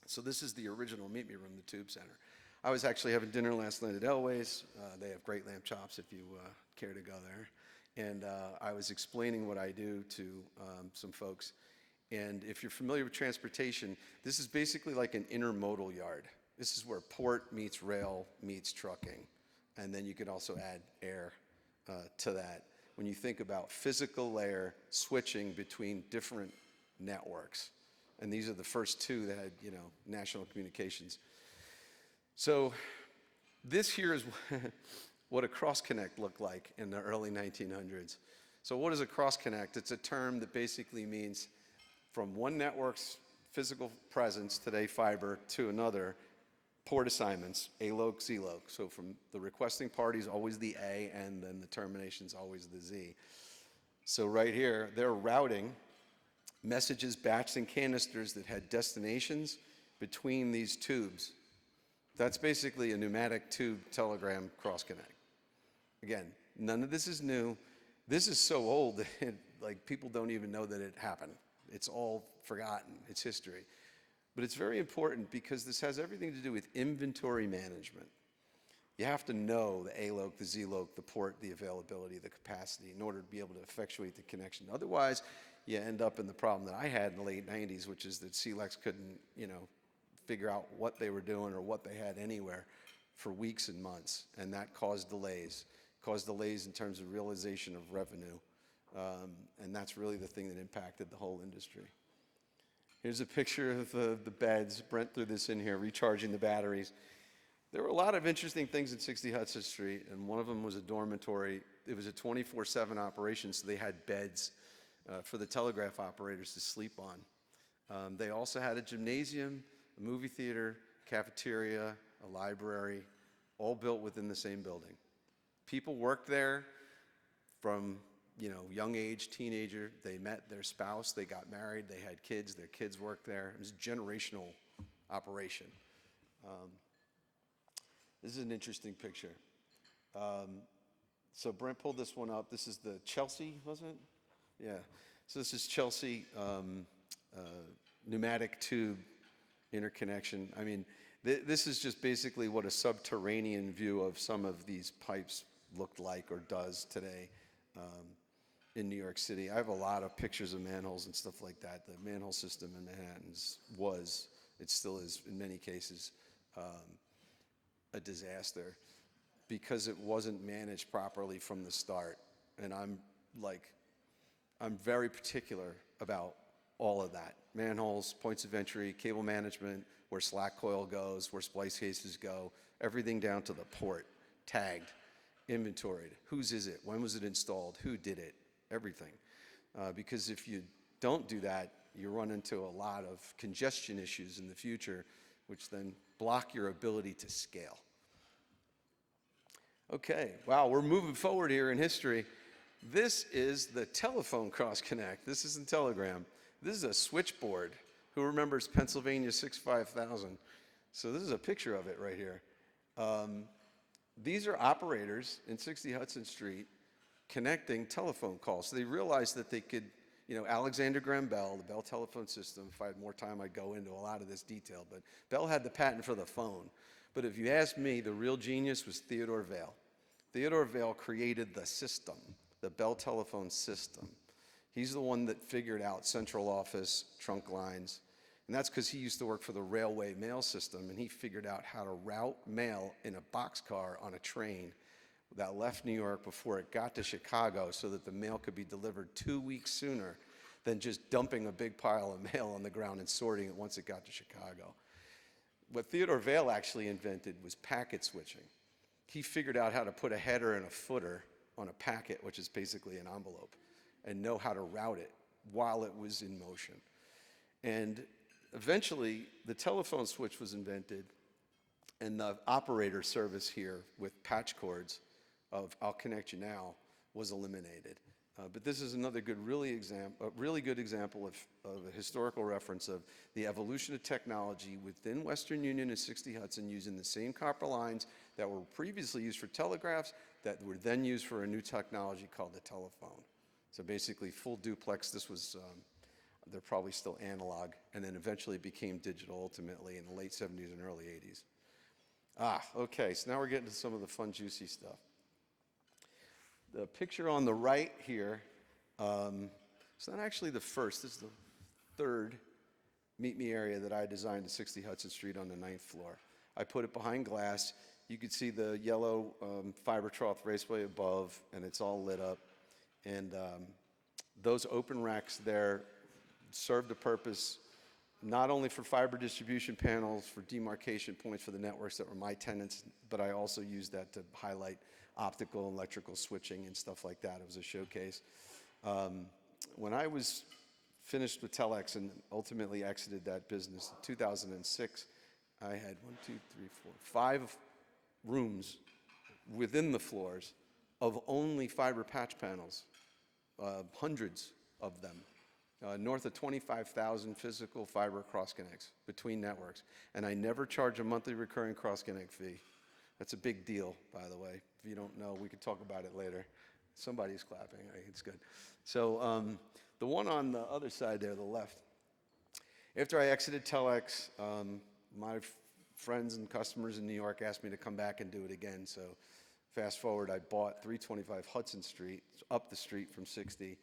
So this is the original meet me room, the Tube Center. I was actually having dinner last night at Elway's. They have great lamb chops if you care to go there. And I was explaining what I do to some folks. And if you're familiar with transportation, this is basically like an intermodal yard. This is where port meets rail meets trucking. And then you could also add air to that. When you think about physical layer switching between different networks. And these are the first two that had, national communications. So this here is what a cross-connect looked like in the early 1900s. So what is a cross-connect? It's a term that basically means from one network's physical presence, today fiber, to another, port assignments, A loc, Z loc. So from the requesting party is always the A, and then the termination is always the Z. So right here, they're routing messages batched in canisters that had destinations between these tubes. That's basically a pneumatic tube telegram cross-connect. Again, none of this is new. This is so old that like people don't even know that it happened. It's all forgotten. It's history. But it's very important because this has everything to do with inventory management. You have to know the A loc, the Z loc, the port, the availability, the capacity in order to be able to effectuate the connection. Otherwise, you end up in the problem that I had in the late 90s, which is that CLEX couldn't, figure out what they were doing or what they had anywhere for weeks and months. And that caused delays in terms of realization of revenue. And that's really the thing that impacted the whole industry. Here's a picture of the beds. Brent threw this in here, recharging the batteries. There were a lot of interesting things at 60 Hudson Street, and one of them was a dormitory. It was a 24/7 operation, so they had beds for the telegraph operators to sleep on. They also had a gymnasium, a movie theater, cafeteria, a library, all built within the same building. People worked there from young age, teenager. They met their spouse, they got married, they had kids, their kids worked there. It was a generational operation. This is an interesting picture. So Brent pulled this one up. This is the Chelsea, wasn't it? Yeah. So this is Chelsea pneumatic tube interconnection. I mean, this is just basically what a subterranean view of some of these pipes looked like or does today in New York City. I have a lot of pictures of manholes and stuff like that. The manhole system in Manhattan it still is in many cases, a disaster because it wasn't managed properly from the start. And I'm very particular about all of that. Manholes, points of entry, cable management, where slack coil goes, where splice cases go, everything down to the port, tagged, inventoried. Whose is it? When was it installed? Who did it? Everything. Because if you don't do that, you run into a lot of congestion issues in the future, which then block your ability to scale. Okay, wow, we're moving forward here in history. This is the telephone cross-connect. This isn't Telegram. This is a switchboard. Who remembers Pennsylvania 65000? So this is a picture of it right here. These are operators in 60 Hudson Street connecting telephone calls. So they realized that they could, Alexander Graham Bell, the Bell telephone system, if I had more time, I'd go into a lot of this detail, but Bell had the patent for the phone. But if you ask me, the real genius was Theodore Vail. Theodore Vail created the system, the Bell telephone system. He's the one that figured out central office, trunk lines, and that's because he used to work for the railway mail system, and he figured out how to route mail in a boxcar on a train that left New York before it got to Chicago so that the mail could be delivered 2 weeks sooner than just dumping a big pile of mail on the ground and sorting it once it got to Chicago. What Theodore Vail actually invented was packet switching. He figured out how to put a header and a footer on a packet, which is basically an envelope, and know how to route it while it was in motion. And eventually, the telephone switch was invented, and the operator service here with patch cords of "I'll connect you now" was eliminated. But this is another good, really good example of a historical reference of the evolution of technology within Western Union and 60 Hudson, using the same copper lines that were previously used for telegraphs that were then used for a new technology called the telephone. So basically full duplex. This was, they're probably still analog, and then eventually became digital ultimately in the late 70s and early 80s. Okay, so now we're getting to some of the fun, juicy stuff. The picture on the right here, it's not actually the first, this is the third Meet Me area that I designed at 60 Hudson Street on the 9th floor. I put it behind glass. You could see the yellow fiber trough raceway above, and it's all lit up. And those open racks there served a purpose not only for fiber distribution panels, for demarcation points for the networks that were my tenants, but I also used that to highlight optical and electrical switching and stuff like that. It was a showcase. When I was finished with Telex and ultimately exited that business in 2006, I had 5 rooms within the floors of only fiber patch panels, hundreds of them. North of 25,000 physical fiber cross-connects between networks. And I never charge a monthly recurring cross-connect fee. That's a big deal, by the way. If you don't know, we could talk about it later. Somebody's clapping. It's good. So the one on the other side there, the left, after I exited Telex, my friends and customers in New York asked me to come back and do it again. So fast forward, I bought 325 Hudson Street, up the street from 60,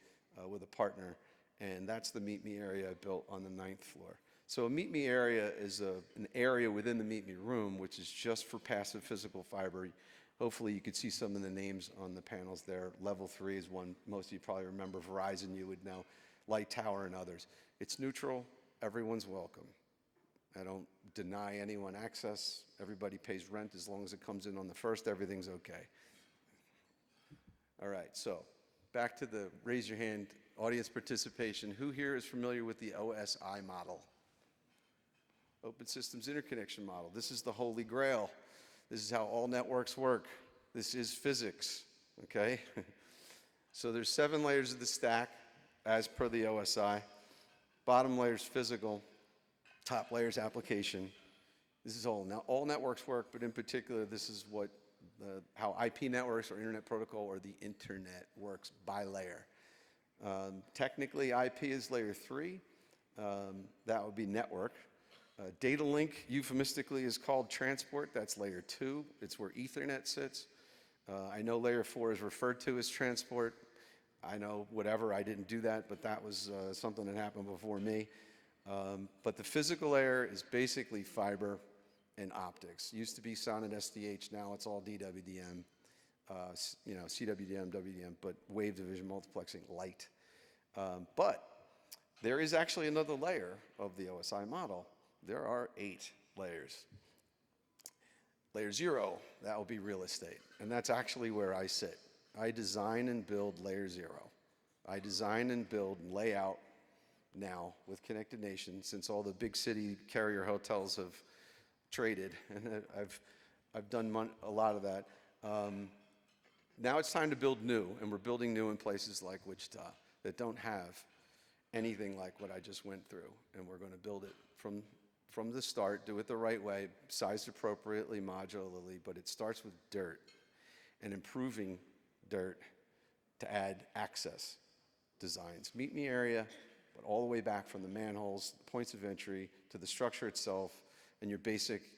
with a partner. And that's the Meet Me area I built on the 9th floor. So a Meet Me area is an area within the Meet Me room, which is just for passive physical fiber. Hopefully you could see some of the names on the panels there. Level 3 is one most of you probably remember. Verizon, you would know. Light Tower and others. It's neutral. Everyone's welcome. I don't deny anyone access. Everybody pays rent as long as it comes in on the first. Everything's okay. All right, so back to the raise your hand audience participation. Who here is familiar with the OSI model? Open Systems Interconnection Model. This is the holy grail. This is how all networks work. This is physics, okay? So there's 7 layers of the stack as per the OSI. Bottom layer is physical. Top layer is application. This is all. Now, all networks work, but in particular, this is what how IP networks or Internet Protocol or the Internet works by layer. Technically, IP is layer 3. That would be network. Data link, euphemistically, is called transport. That's layer 2. It's where Ethernet sits. I know layer 4 is referred to as transport. I know whatever, I didn't do that, but that was something that happened before me. But the physical layer is basically fiber and optics. Used to be sound and SDH, now it's all DWDM. CWDM, WDM, but wave division multiplexing light. But there is actually another layer of the OSI model. There are 8 layers. Layer 0, that will be real estate. And that's actually where I sit. I design and build layer 0. I design and build and lay out now with Connected Nation, since all the big city carrier hotels have traded, and I've done a lot of that. Now it's time to build new, and we're building new in places like Wichita that don't have anything like what I just went through, and we're going to build it from the start, do it the right way, sized appropriately, modularly, but it starts with dirt and improving dirt to add access designs. Meet Me area, but all the way back from the manholes, the points of entry, to the structure itself, and your basic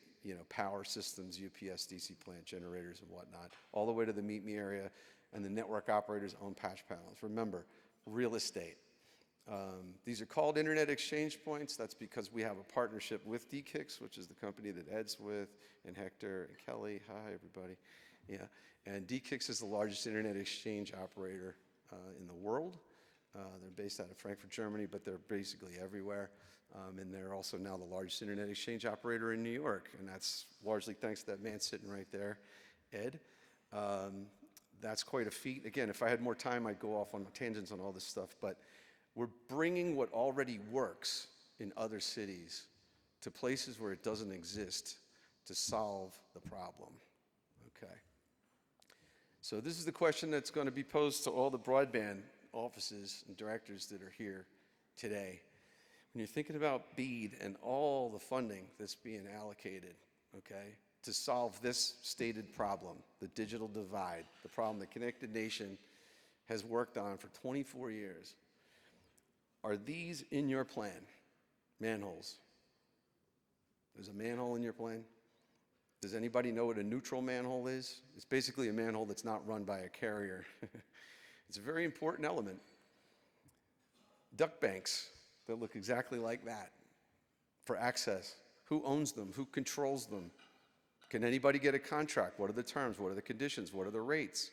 power systems, UPS, DC plant generators and whatnot, all the way to the Meet Me area and the network operator's own patch panels. Remember, real estate. These are called Internet Exchange Points. That's because we have a partnership with DKIX, which is the company that Ed's with, and Hector and Kelly. Hi, everybody. Yeah, and DKIX is the largest Internet Exchange operator in the world. They're based out of Frankfurt, Germany, but they're basically everywhere. And they're also now the largest Internet Exchange operator in New York, and that's largely thanks to that man sitting right there, Ed. That's quite a feat. Again, if I had more time, I'd go off on tangents on all this stuff, but we're bringing what already works in other cities to places where it doesn't exist to solve the problem, okay? So this is the question that's going to be posed to all the broadband offices and directors that are here today. When you're thinking about BEAD and all the funding that's being allocated, okay, to solve this stated problem, the digital divide, the problem that Connected Nation has worked on for 24 years, are these in your plan? Manholes. There's a manhole in your plan? Does anybody know what a neutral manhole is? It's basically a manhole that's not run by a carrier. It's a very important element. Duct banks that look exactly like that for access. Who owns them? Who controls them? Can anybody get a contract? What are the terms? What are the conditions? What are the rates?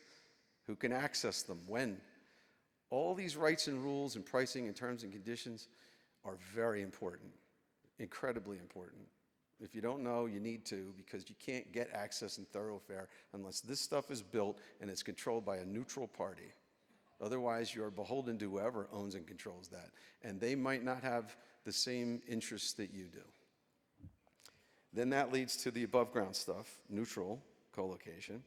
Who can access them? When? All these rights and rules and pricing and terms and conditions are very important, incredibly important. If you don't know, you need to, because you can't get access in thoroughfare unless this stuff is built and it's controlled by a neutral party. Otherwise, you're beholden to whoever owns and controls that. And they might not have the same interests that you do. Then that leads to the above ground stuff, neutral co-location,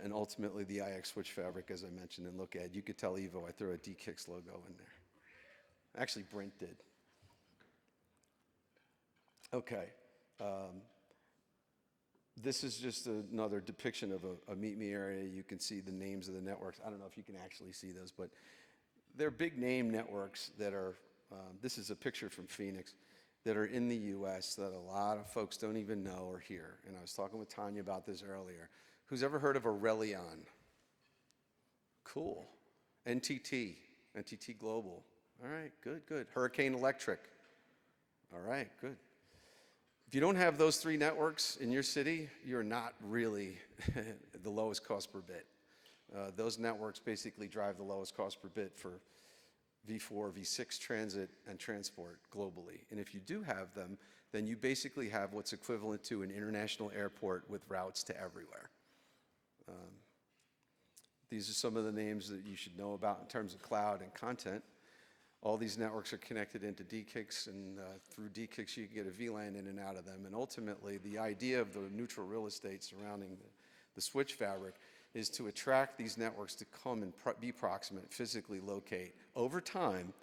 and ultimately the IX switch fabric, as I mentioned in Look Ed. You could tell Evo I threw a DKIX logo in there. Actually, Brent did. Okay. This is just another depiction of a Meet Me area. You can see the names of the networks. I don't know if you can actually see those, but they're big name networks that are, this is a picture from Phoenix, that are in the US that a lot of folks don't even know are here. And I was talking with Tanya about this earlier. Who's ever heard of Aurelion? Cool. NTT Global. All right, good. Hurricane Electric. All right, good. If you don't have those three networks in your city, you're not really the lowest cost per bit. Those networks basically drive the lowest cost per bit for V4, V6 transit and transport globally. And if you do have them, then you basically have what's equivalent to an international airport with routes to everywhere. These are some of the names that you should know about in terms of cloud and content. All these networks are connected into DKIX, and through DKIX you can get a VLAN in and out of them. And ultimately, the idea of the neutral real estate surrounding the switch fabric is to attract these networks to come and be proximate, physically locate. Over time,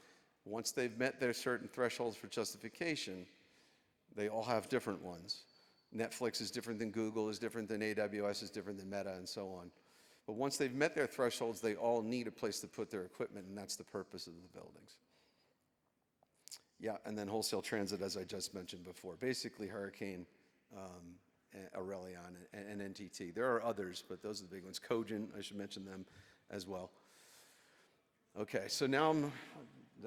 once they've met their certain thresholds for justification, they all have different ones. Netflix is different than Google, is different than AWS, is different than Meta, and so on. But once they've met their thresholds, they all need a place to put their equipment, and that's the purpose of the buildings. Yeah, and then wholesale transit, as I just mentioned before. Basically, Hurricane, Aurelion, and NTT. There are others, but those are the big ones. Cogent, I should mention them as well. Okay, so now I'm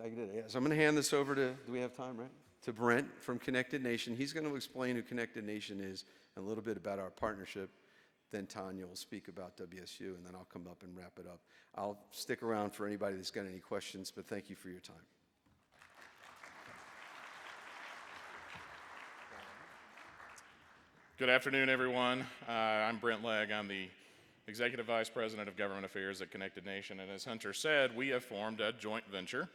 going to hand this over to, do we have time, right? To Brent from Connected Nation. He's going to explain who Connected Nation is and a little bit about our partnership. Then Tanya will speak about WSU, and then I'll come up and wrap it up. I'll stick around for anybody that's got any questions, but thank you for your time. Good afternoon, everyone. I'm Brent Legg. I'm the Executive Vice President of Government Affairs at Connected Nation. And as Hunter said, we have formed a joint venture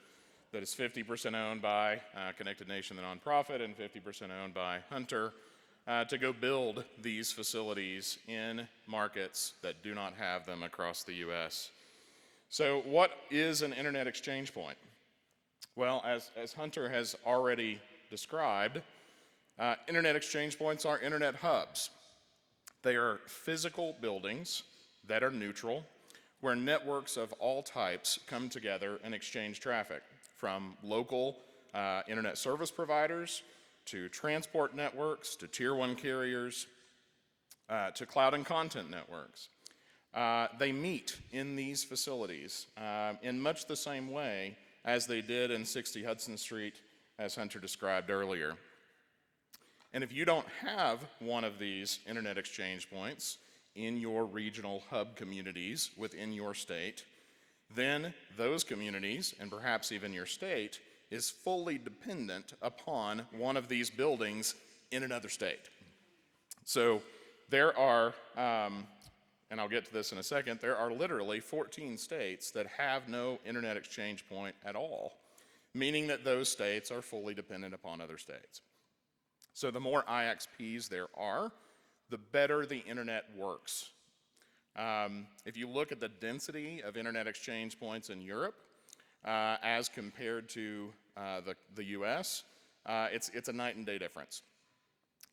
that is 50% owned by Connected Nation, the nonprofit, and 50% owned by Hunter to go build these facilities in markets that do not have them across the U.S. So what is an Internet exchange point? Well, as Hunter has already described, Internet exchange points are Internet hubs. They are physical buildings that are neutral, where networks of all types come together and exchange traffic, from local Internet service providers to transport networks to Tier 1 carriers to cloud and content networks. They meet in these facilities in much the same way as they did in 60 Hudson Street, as Hunter described earlier. And if you don't have one of these Internet exchange points in your regional hub communities within your state, then those communities, and perhaps even your state, is fully dependent upon one of these buildings in another state. So there are, and I'll get to this in a second, there are literally 14 states that have no Internet exchange point at all, meaning that those states are fully dependent upon other states. So the more IXPs there are, the better the internet works. If you look at the density of internet exchange points in Europe as compared to the US, it's a night and day difference.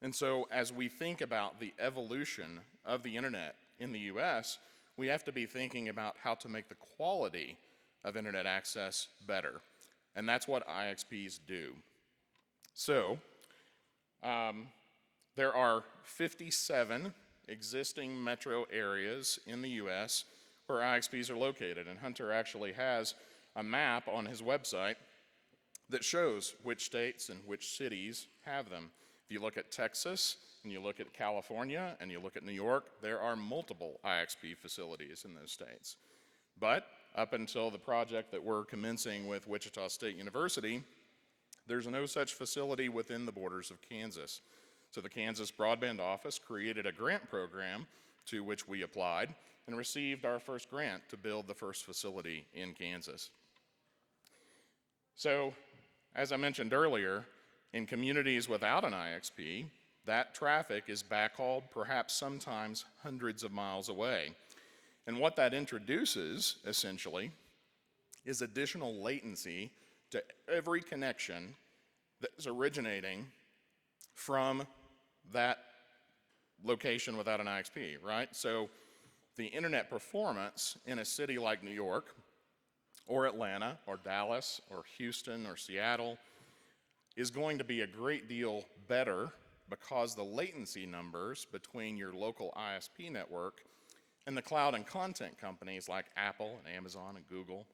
And so as we think about the evolution of the internet in the US, we have to be thinking about how to make the quality of internet access better. And that's what IXPs do. So there are 57 existing metro areas in the US where IXPs are located. And Hunter actually has a map on his website that shows which states and which cities have them. If you look at Texas, and you look at California, and you look at New York, there are multiple IXP facilities in those states. But up until the project that we're commencing with Wichita State University, there's no such facility within the borders of Kansas. So the Kansas Broadband Office created a grant program to which we applied and received our first grant to build the first facility in Kansas. So, as I mentioned earlier, in communities without an IXP, that traffic is backhauled perhaps sometimes hundreds of miles away. And what that introduces, essentially, is additional latency to every connection that's originating from that location without an IXP, right? So the internet performance in a city like New York, or Atlanta, or Dallas, or Houston, or Seattle, is going to be a great deal better because the latency numbers between your local ISP network and the cloud and content companies like Apple and Amazon and Google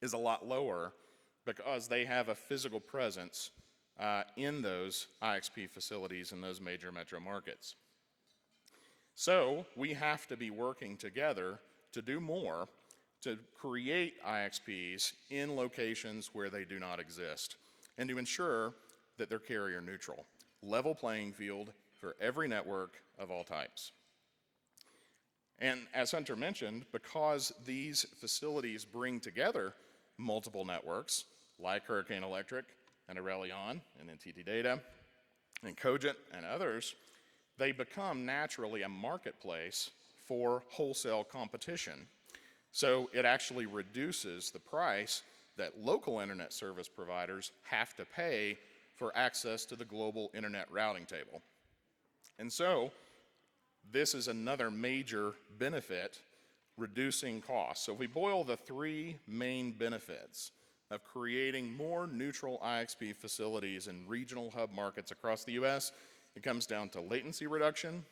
is a lot lower because they have a physical presence in those IXP facilities in those major metro markets. So we have to be working together to do more to create IXPs in locations where they do not exist, and to ensure that they're carrier neutral. Level playing field for every network of all types. And as Hunter mentioned, because these facilities bring together multiple networks, like Hurricane Electric and Aurelion and NTT Data and Cogent and others, they become naturally a marketplace for wholesale competition. So it actually reduces the price that local internet service providers have to pay for access to the global internet routing table. And so this is another major benefit, reducing costs. So if we boil the three main benefits of creating more neutral IXP facilities in regional hub markets across the US, it comes down to latency reduction,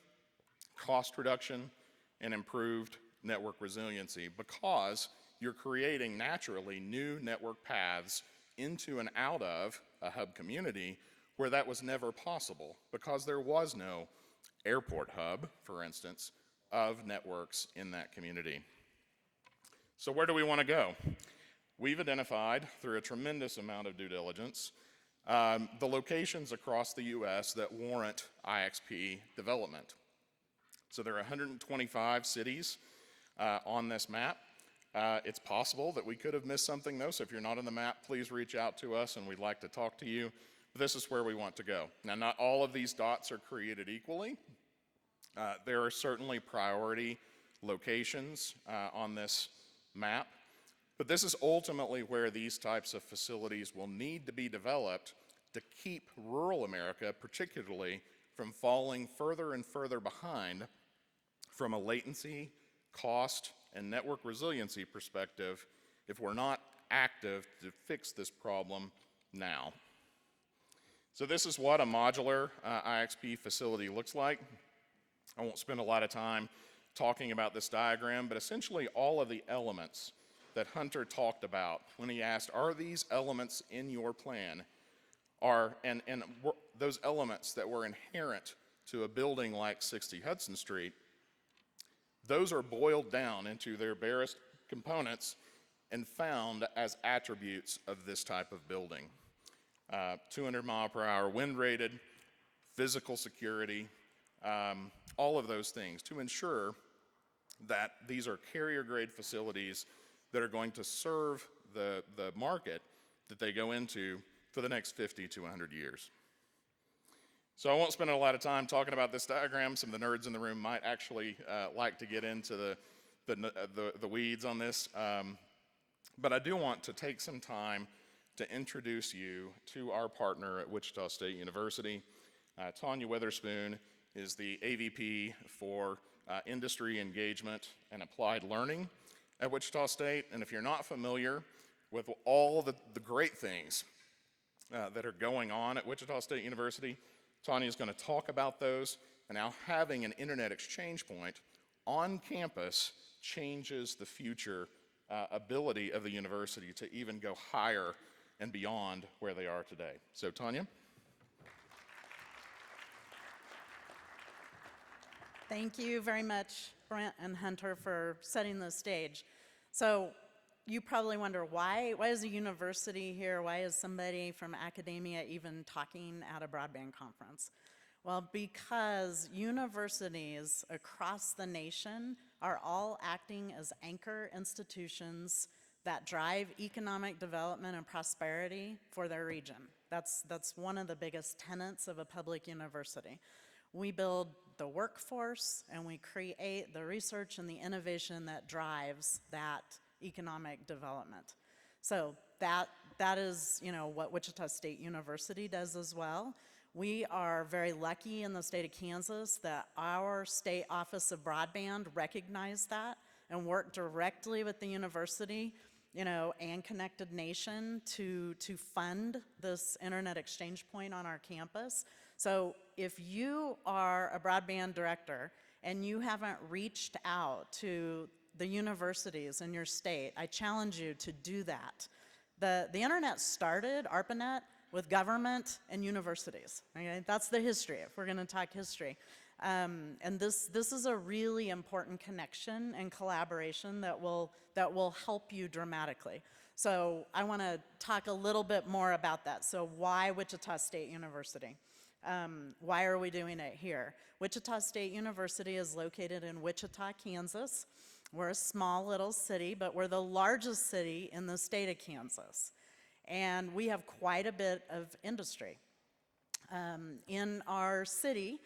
cost reduction, and improved network resiliency, because you're creating naturally new network paths into and out of a hub community where that was never possible, because there was no airport hub, for instance, of networks in that community. So where do we want to go? We've identified, through a tremendous amount of due diligence, the locations across the US that warrant IXP development. So there are 125 cities on this map. It's possible that we could have missed something though, so if you're not on the map, please reach out to us and we'd like to talk to you. This is where we want to go. Now, not all of these dots are created equally. There are certainly priority locations on this map, but this is ultimately where these types of facilities will need to be developed to keep rural America, particularly, from falling further and further behind from a latency, cost, and network resiliency perspective if we're not active to fix this problem now. So this is what a modular IXP facility looks like. I won't spend a lot of time talking about this diagram, but essentially all of the elements that Hunter talked about when he asked, are these elements in your plan, and those elements that were inherent to a building like 60 Hudson Street, those are boiled down into their barest components and found as attributes of this type of building. 200 mile per hour wind rated, physical security, all of those things to ensure that these are carrier grade facilities that are going to serve the market that they go into for the next 50 to 100 years. So I won't spend a lot of time talking about this diagram. Some of the nerds in the room might actually like to get into the weeds on this. But I do want to take some time to introduce you to our partner at Wichita State University. Tanya Witherspoon is the AVP for Industry Engagement and Applied Learning at Wichita State. And if you're not familiar with all the great things that are going on at Wichita State University, Tanya is going to talk about those, and how having an internet exchange point on campus changes the future ability of the university to even go higher and beyond where they are today. So, Tanya? Thank you very much, Brent and Hunter, for setting the stage. So you probably wonder, why is a university here? Why is somebody from academia even talking at a broadband conference? Well, because universities across the nation are all acting as anchor institutions that drive economic development and prosperity for their region. That's one of the biggest tenets of a public university. We build the workforce and we create the research and the innovation that drives that economic development. So that is, what Wichita State University does as well. We are very lucky in the state of Kansas that our state office of broadband recognized that and worked directly with the university, and Connected Nation to fund this internet exchange point on our campus. So if you are a broadband director and you haven't reached out to the universities in your state, I challenge you to do that. The internet started, ARPANET, with government and universities. Okay? That's the history, if we're going to talk history. And this is a really important connection and collaboration that will help you dramatically. So I want to talk a little bit more about that. So why Wichita State University? Why are we doing it here? Wichita State University is located in Wichita, Kansas. We're a small little city, but we're the largest city in the state of Kansas. And we have quite a bit of industry. In our city,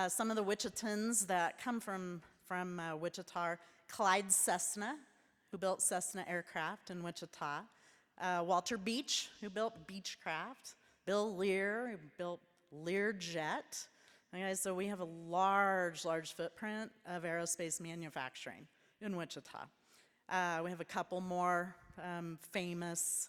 some of the Wichitans that come from Wichita are Clyde Cessna, who built Cessna aircraft in Wichita, Walter Beach, who built Beechcraft, Bill Lear, who built Learjet. Okay, so we have a large footprint of aerospace manufacturing in Wichita. We have a couple more famous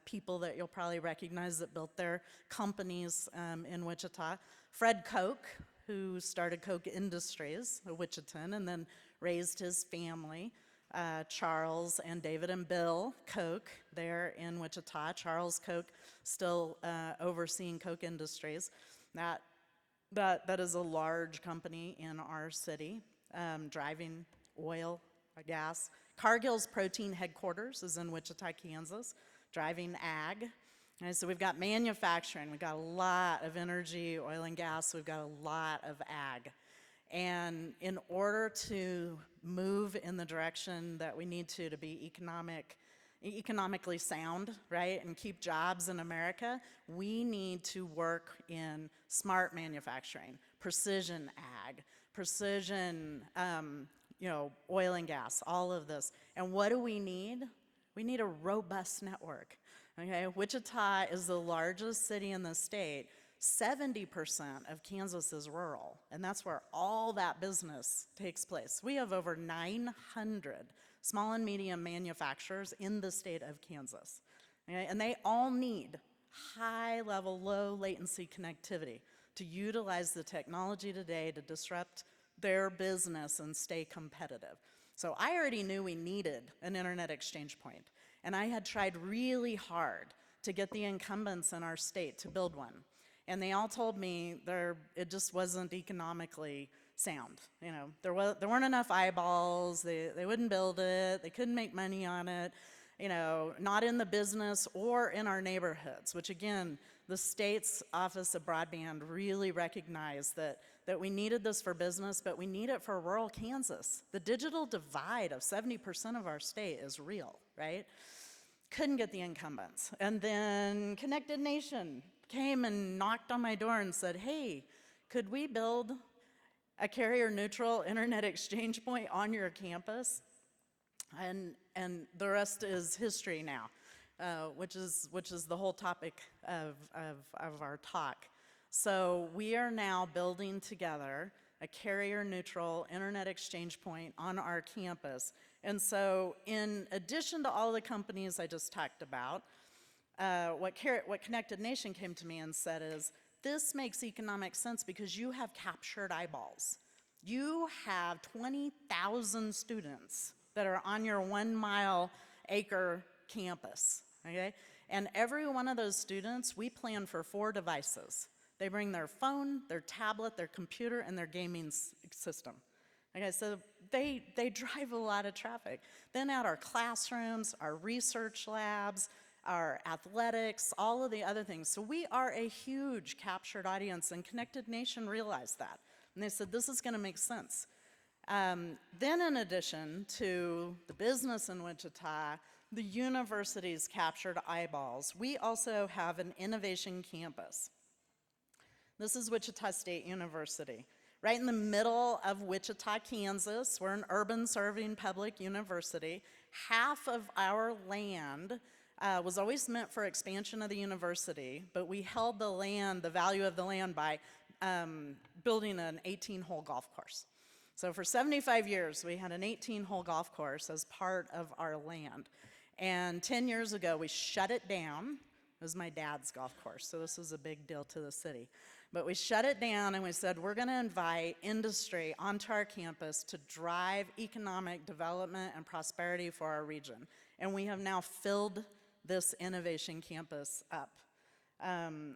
people that you'll probably recognize that built their companies in Wichita. Fred Koch, who started Koch Industries, a Wichitan, and then raised his family. Charles and David and Bill Koch there in Wichita. Charles Koch still overseeing Koch Industries. That is a large company in our city, driving oil, gas. Cargill's protein headquarters is in Wichita, Kansas, driving ag. And so we've got manufacturing, we've got a lot of energy, oil and gas, we've got a lot of ag. And in order to move in the direction that we need to be economically sound, right, and keep jobs in America, we need to work in smart manufacturing, precision ag, precision oil and gas, all of this. And what do we need? We need a robust network. Okay, Wichita is the largest city in the state. 70% of Kansas is rural, and that's where all that business takes place. We have over 900 small and medium manufacturers in the state of Kansas, okay? And they all need high-level, low-latency connectivity to utilize the technology today to disrupt their business and stay competitive. So I already knew we needed an internet exchange point, and I had tried really hard to get the incumbents in our state to build one. And they all told me it just wasn't economically sound. There weren't enough eyeballs, they wouldn't build it, they couldn't make money on it, not in the business or in our neighborhoods, which again, the state's Office of Broadband really recognized that we needed this for business, but we need it for rural Kansas. The digital divide of 70% of our state is real, right? Couldn't get the incumbents. And then Connected Nation came and knocked on my door and said, hey, could we build a carrier-neutral internet exchange point on your campus? And the rest is history now, which is the whole topic of our talk. So we are now building together a carrier-neutral internet exchange point on our campus. And so in addition to all the companies I just talked about, what Connected Nation came to me and said is, this makes economic sense because you have captured eyeballs. You have 20,000 students that are on your 1 acre campus, okay? And every one of those students, we plan for 4 devices. They bring their phone, their tablet, their computer, and their gaming system. Okay, so they drive a lot of traffic. Then at our classrooms, our research labs, our athletics, all of the other things. So we are a huge captured audience, and Connected Nation realized that. And they said, this is gonna make sense. Then in addition to the business in Wichita, the university's captured eyeballs, we also have an innovation campus. This is Wichita State University. Right in the middle of Wichita, Kansas, we're an urban serving public university. Half of our land was always meant for expansion of the university, but we held the land, the value of the land, by building an 18-hole golf course. So for 75 years, we had an 18-hole golf course as part of our land. And 10 years ago, we shut it down. It was my dad's golf course, so this was a big deal to the city. But we shut it down and we said, we're gonna invite industry onto our campus to drive economic development and prosperity for our region. And we have now filled this innovation campus up.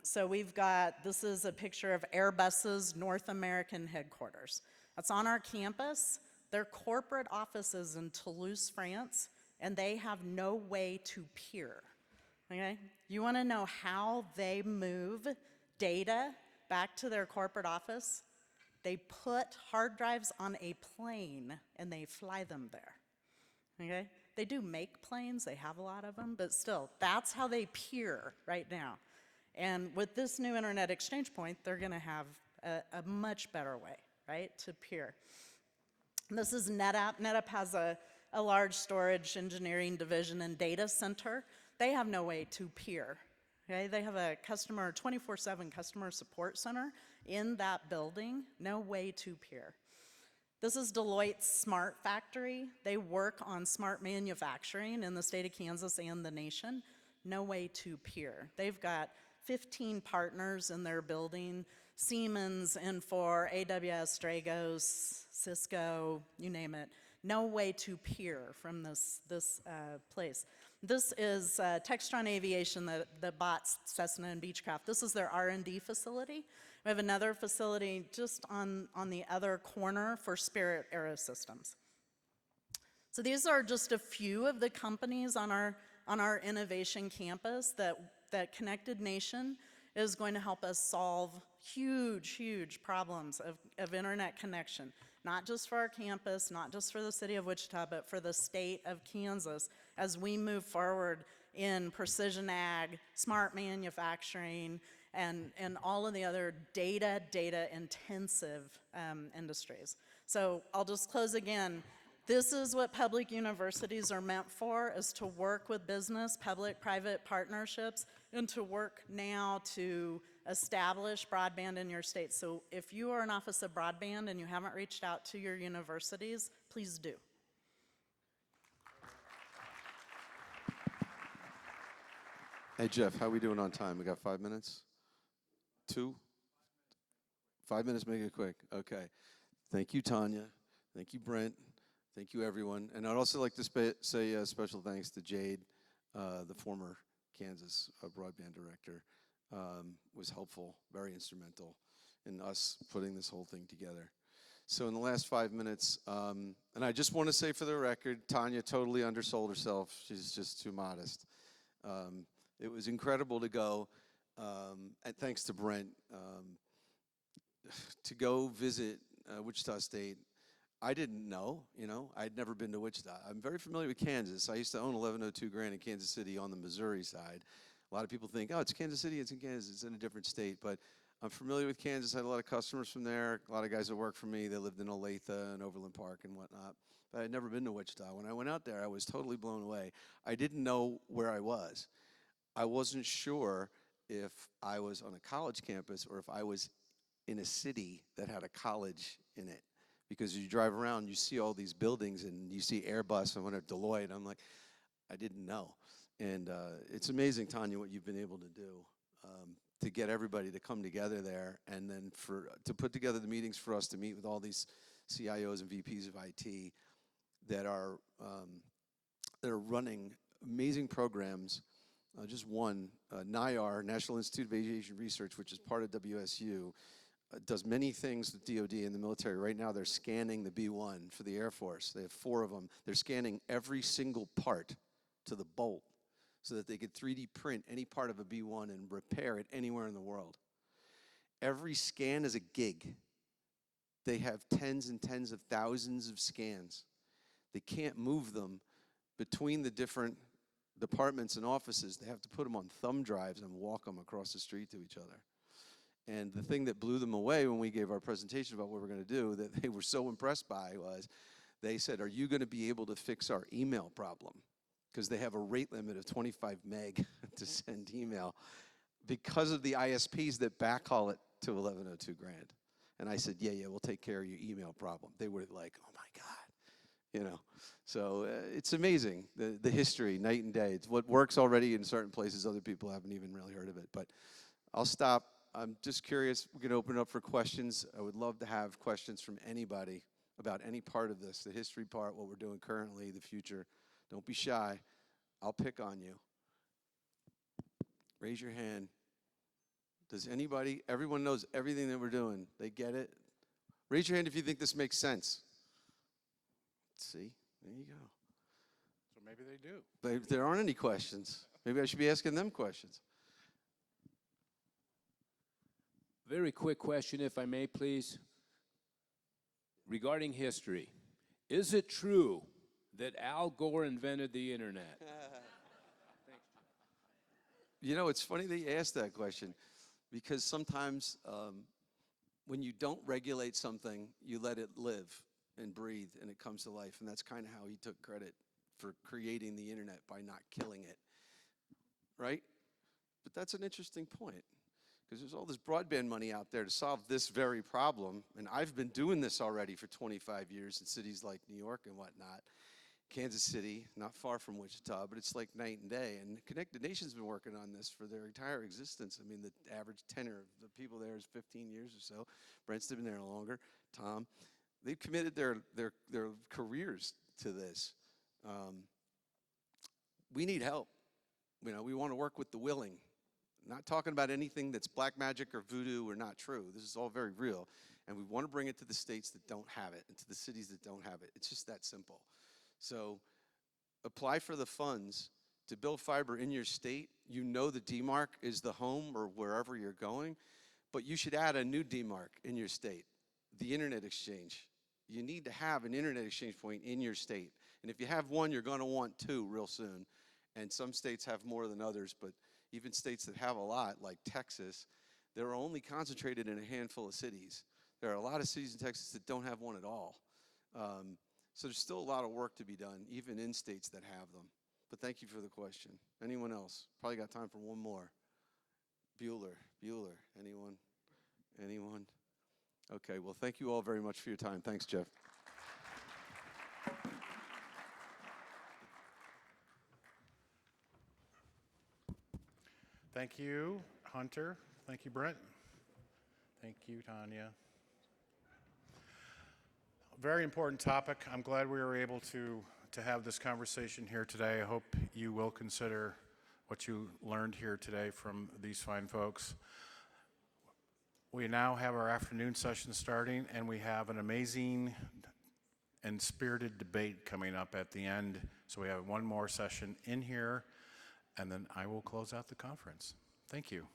So we've got, this is a picture of Airbus's North American headquarters. That's on our campus. Their corporate office is in Toulouse, France, and they have no way to peer, okay? You wanna know how they move data back to their corporate office? They put hard drives on a plane and they fly them there, okay? They do make planes, they have a lot of them, but still, that's how they peer right now. And with this new internet exchange point, they're gonna have a much better way, right, to peer. This is NetApp. NetApp has a large storage engineering division and data center. They have no way to peer, okay? They have a 24/7 customer support center in that building, no way to peer. This is Deloitte's Smart Factory. They work on smart manufacturing in the state of Kansas and the nation. No way to peer. They've got 15 partners in their building, Siemens, Infor, AWS, Dragos, Cisco, you name it. No way to peer from this place. This is Textron Aviation that bought Cessna and Beechcraft. This is their R&D facility. We have another facility just on the other corner for Spirit Aerosystems. So these are just a few of the companies on our innovation campus that Connected Nation is going to help us solve huge problems of internet connection, not just for our campus, not just for the city of Wichita, but for the state of Kansas as we move forward in precision ag, smart manufacturing, and all of the other data intensive industries. So I'll just close again. This is what public universities are meant for, is to work with business, public-private partnerships, and to work now to establish broadband in your state. So if you are an Office of Broadband and you haven't reached out to your universities, please do. Hey, Jeff, how are we doing on time? We got 5 minutes? 2? 5 minutes, make it quick. Okay. Thank you, Tanya. Thank you, Brent. Thank you, everyone. And I'd also like to say a special thanks to Jade, the former Kansas broadband director. Was helpful, very instrumental in us putting this whole thing together. So in the last 5 minutes, and I just want to say for the record, Tanya totally undersold herself. She's just too modest. It was incredible to go, and thanks to Brent, to go visit Wichita State. I didn't know, I'd never been to Wichita. I'm very familiar with Kansas. I used to own 1102 Grand in Kansas City on the Missouri side. A lot of people think, oh, it's Kansas City, it's in Kansas, it's in a different state. But I'm familiar with Kansas. I had a lot of customers from there, a lot of guys that work for me. They lived in Olathe and Overland Park and whatnot. But I had never been to Wichita. When I went out there, I was totally blown away. I didn't know where I was. I wasn't sure if I was on a college campus or if I was in a city that had a college in it. Because as you drive around, you see all these buildings and you see Airbus and whatever, Deloitte. I'm like, I didn't know. And it's amazing, Tanya, what you've been able to do to get everybody to come together there, and then to put together the meetings for us to meet with all these CIOs and VPs of IT that are running amazing programs. Just one, NIAR, National Institute of Aviation Research, which is part of WSU, does many things with DoD and the military. Right now they're scanning the B-1 for the Air Force. They have 4 of them. They're scanning every single part to the bolt so that they could 3D print any part of a B-1 and repair it anywhere in the world. Every scan is a gig. They have tens and tens of thousands of scans. They can't move them between the different departments and offices. They have to put them on thumb drives and walk them across the street to each other. And the thing that blew them away when we gave our presentation about what we're going to do, that they were so impressed by, was they said, are you going to be able to fix our email problem? Because they have a rate limit of 25 meg to send email because of the ISPs that backhaul it to 1102 grand. And I said, yeah, we'll take care of your email problem. They were like, oh my God, you know. So it's amazing, the history, night and day. It's what works already in certain places. Other people haven't even really heard of it. But I'll stop. I'm just curious. We're going to open it up for questions. I would love to have questions from anybody about any part of this, the history part, what we're doing currently, the future. Don't be shy. I'll pick on you. Raise your hand. Does anybody, everyone knows everything that we're doing. They get it? Raise your hand if you think this makes sense. See, there you go. So maybe they do. There aren't any questions. Maybe I should be asking them questions. Very quick question, if I may, please. Regarding history, is it true that Al Gore invented the internet? You know, it's funny that you asked that question, because sometimes when you don't regulate something, you let it live and breathe, and it comes to life. And that's kind of how he took credit for creating the internet, by not killing it, right? But that's an interesting point, because there's all this broadband money out there to solve this very problem. And I've been doing this already for 25 years in cities like New York and whatnot. Kansas City, not far from Wichita, but it's like night and day. And Connected Nation's been working on this for their entire existence. I mean, the average tenure of the people there is 15 years or so. Brent's been there longer. Tom, they've committed their careers to this. We need help. You know, we want to work with the willing. Not talking about anything that's black magic or voodoo or not true. This is all very real. And we want to bring it to the states that don't have it and to the cities that don't have it. It's just that simple. So apply for the funds to build fiber in your state. You know the DMARC is the home or wherever you're going, but you should add a new DMARC in your state, the internet exchange. You need to have an internet exchange point in your state. And if you have one, you're going to want 2 real soon. And some states have more than others, but even states that have a lot, like Texas, they're only concentrated in a handful of cities. There are a lot of cities in Texas that don't have one at all. So there's still a lot of work to be done, even in states that have them. But thank you for the question. Anyone else? Probably got time for one more. Bueller, anyone? Anyone? Okay, well, thank you all very much for your time. Thanks, Jeff. Thank you, Hunter. Thank you, Brent. Thank you, Tanya. Very important topic. I'm glad we were able to have this conversation here today. I hope you will consider what you learned here today from these fine folks. We now have our afternoon session starting, and we have an amazing and spirited debate coming up at the end. So we have one more session in here, and then I will close out the conference. Thank you.